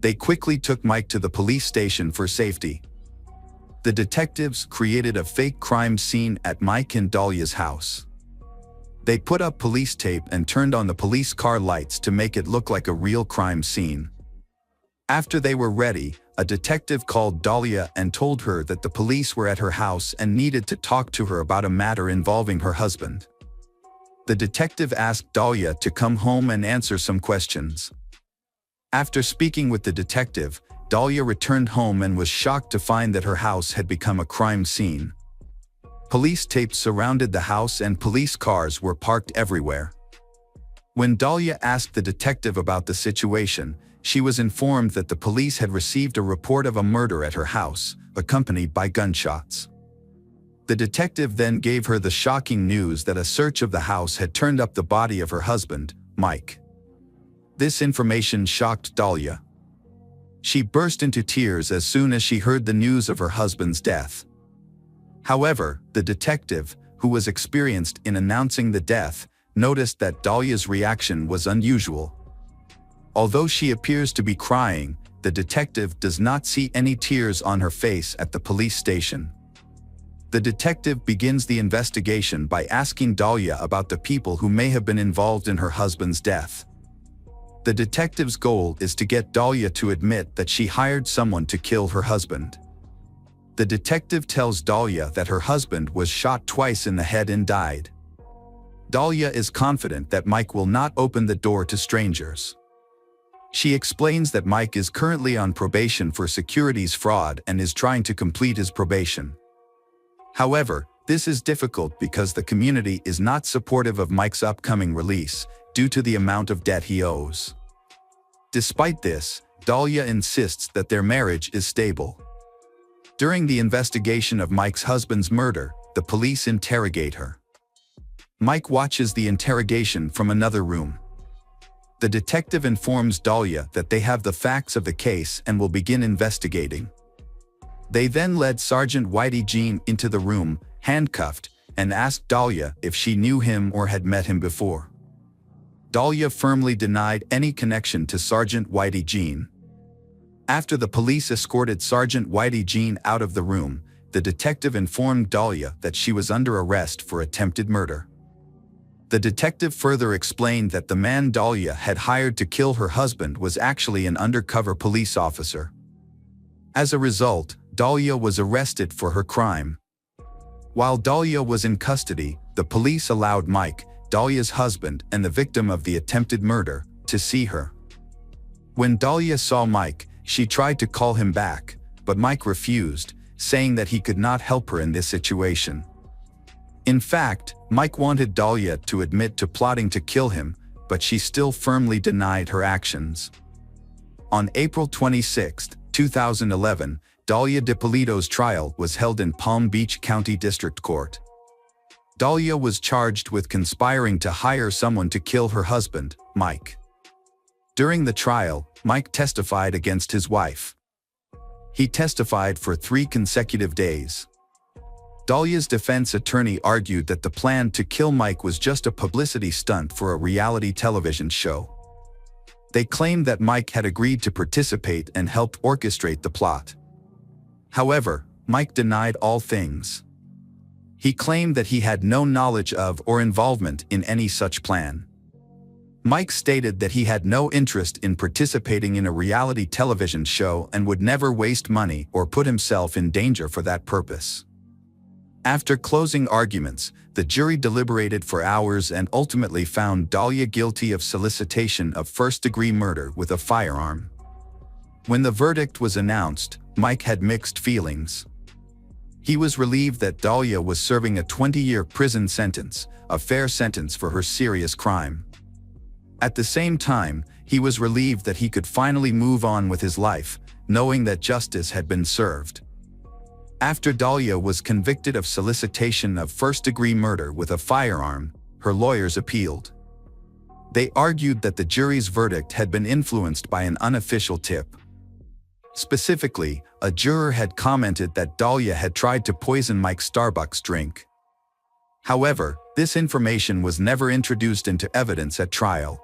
They quickly took Mike to the police station for safety. The detectives created a fake crime scene at Mike and Dahlia's house. They put up police tape and turned on the police car lights to make it look like a real crime scene. After they were ready, a detective called Dahlia and told her that the police were at her house and needed to talk to her about a matter involving her husband. The detective asked Dahlia to come home and answer some questions. After speaking with the detective, Dahlia returned home and was shocked to find that her house had become a crime scene. Police tape surrounded the house and police cars were parked everywhere. When Dahlia asked the detective about the situation, she was informed that the police had received a report of a murder at her house, accompanied by gunshots. The detective then gave her the shocking news that a search of the house had turned up the body of her husband, Mike. This information shocked Dahlia. She burst into tears as soon as she heard the news of her husband's death. However, the detective, who was experienced in announcing the death, noticed that Dahlia's reaction was unusual. Although she appears to be crying, the detective does not see any tears on her face at the police station. The detective begins the investigation by asking Dahlia about the people who may have been involved in her husband's death. The detective's goal is to get Dahlia to admit that she hired someone to kill her husband. The detective tells Dahlia that her husband was shot twice in the head and died. Dahlia is confident that Mike will not open the door to strangers. She explains that Mike is currently on probation for securities fraud and is trying to complete his probation. However, this is difficult because the community is not supportive of Mike's upcoming release due to the amount of debt he owes. Despite this, Dahlia insists that their marriage is stable. During the investigation of Mike's husband's murder, the police interrogate her. Mike watches the interrogation from another room. The detective informs Dahlia that they have the facts of the case and will begin investigating. They then led Sergeant Whitey Jean into the room, handcuffed, and asked Dahlia if she knew him or had met him before. Dahlia firmly denied any connection to Sergeant Whitey Jean. After the police escorted Sergeant Whitey Jean out of the room, the detective informed Dahlia that she was under arrest for attempted murder. The detective further explained that the man Dahlia had hired to kill her husband was actually an undercover police officer. As a result, Dahlia was arrested for her crime. While Dahlia was in custody, the police allowed Mike, Dahlia's husband and the victim of the attempted murder, to see her. When Dahlia saw Mike, she tried to call him back, but Mike refused, saying that he could not help her in this situation. In fact, Mike wanted Dahlia to admit to plotting to kill him, but she still firmly denied her actions. On April 26, 2011, Dahlia DiPolito's trial was held in Palm Beach County District Court. Dahlia was charged with conspiring to hire someone to kill her husband, Mike. During the trial, Mike testified against his wife. He testified for 3 consecutive days. Dahlia's defense attorney argued that the plan to kill Mike was just a publicity stunt for a reality television show. They claimed that Mike had agreed to participate and helped orchestrate the plot. However, Mike denied all things. He claimed that he had no knowledge of or involvement in any such plan. Mike stated that he had no interest in participating in a reality television show and would never waste money or put himself in danger for that purpose. After closing arguments, the jury deliberated for hours and ultimately found Dahlia guilty of solicitation of first-degree murder with a firearm. When the verdict was announced, Mike had mixed feelings. He was relieved that Dahlia was serving a 20-year prison sentence, a fair sentence for her serious crime. At the same time, he was relieved that he could finally move on with his life, knowing that justice had been served. After Dahlia was convicted of solicitation of first-degree murder with a firearm, her lawyers appealed. They argued that the jury's verdict had been influenced by an unofficial tip. Specifically, a juror had commented that Dahlia had tried to poison Mike's Starbucks drink. However, this information was never introduced into evidence at trial.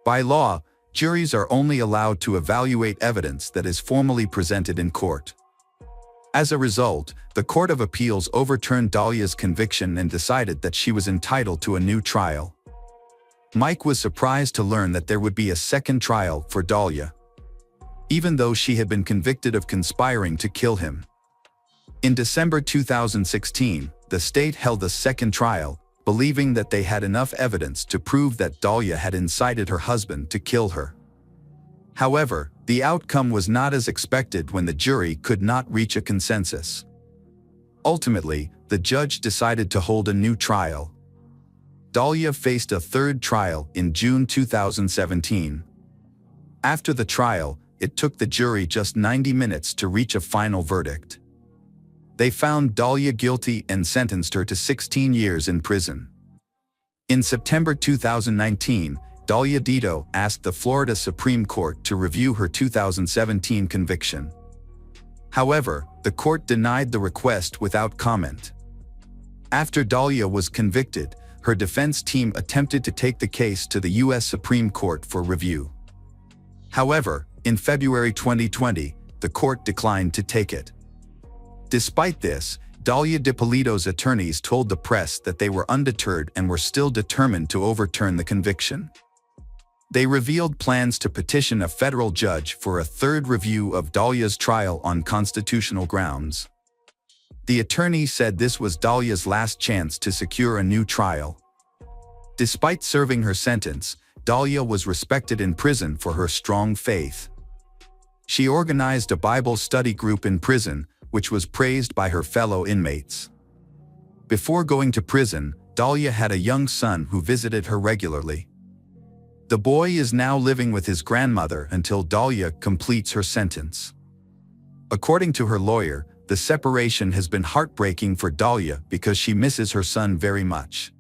By law, juries are only allowed to evaluate evidence that is formally presented in court. As a result, the Court of Appeals overturned Dahlia's conviction and decided that she was entitled to a new trial. Mike was surprised to learn that there would be a second trial for Dahlia, even though she had been convicted of conspiring to kill him. In December 2016, the state held a second trial, believing that they had enough evidence to prove that Dahlia had incited her husband to kill her. However, the outcome was not as expected when the jury could not reach a consensus. Ultimately, the judge decided to hold a new trial. Dahlia faced a third trial in June 2017. After the trial, it took the jury just 90 minutes to reach a final verdict. They found Dahlia guilty and sentenced her to 16 years in prison. In September 2019, Dahlia Dito asked the Florida Supreme Court to review her 2017 conviction. However, the court denied the request without comment. After Dahlia was convicted, her defense team attempted to take the case to the U.S. Supreme Court for review. However, in February 2020, the court declined to take it. Despite this, Dahlia Dippolito's attorneys told the press that they were undeterred and were still determined to overturn the conviction. They revealed plans to petition a federal judge for a third review of Dahlia's trial on constitutional grounds. The attorney said this was Dahlia's last chance to secure a new trial. Despite serving her sentence, Dahlia was respected in prison for her strong faith. She organized a Bible study group in prison, which was praised by her fellow inmates. Before going to prison, Dahlia had a young son who visited her regularly. The boy is now living with his grandmother until Dahlia completes her sentence. According to her lawyer, the separation has been heartbreaking for Dahlia because she misses her son very much.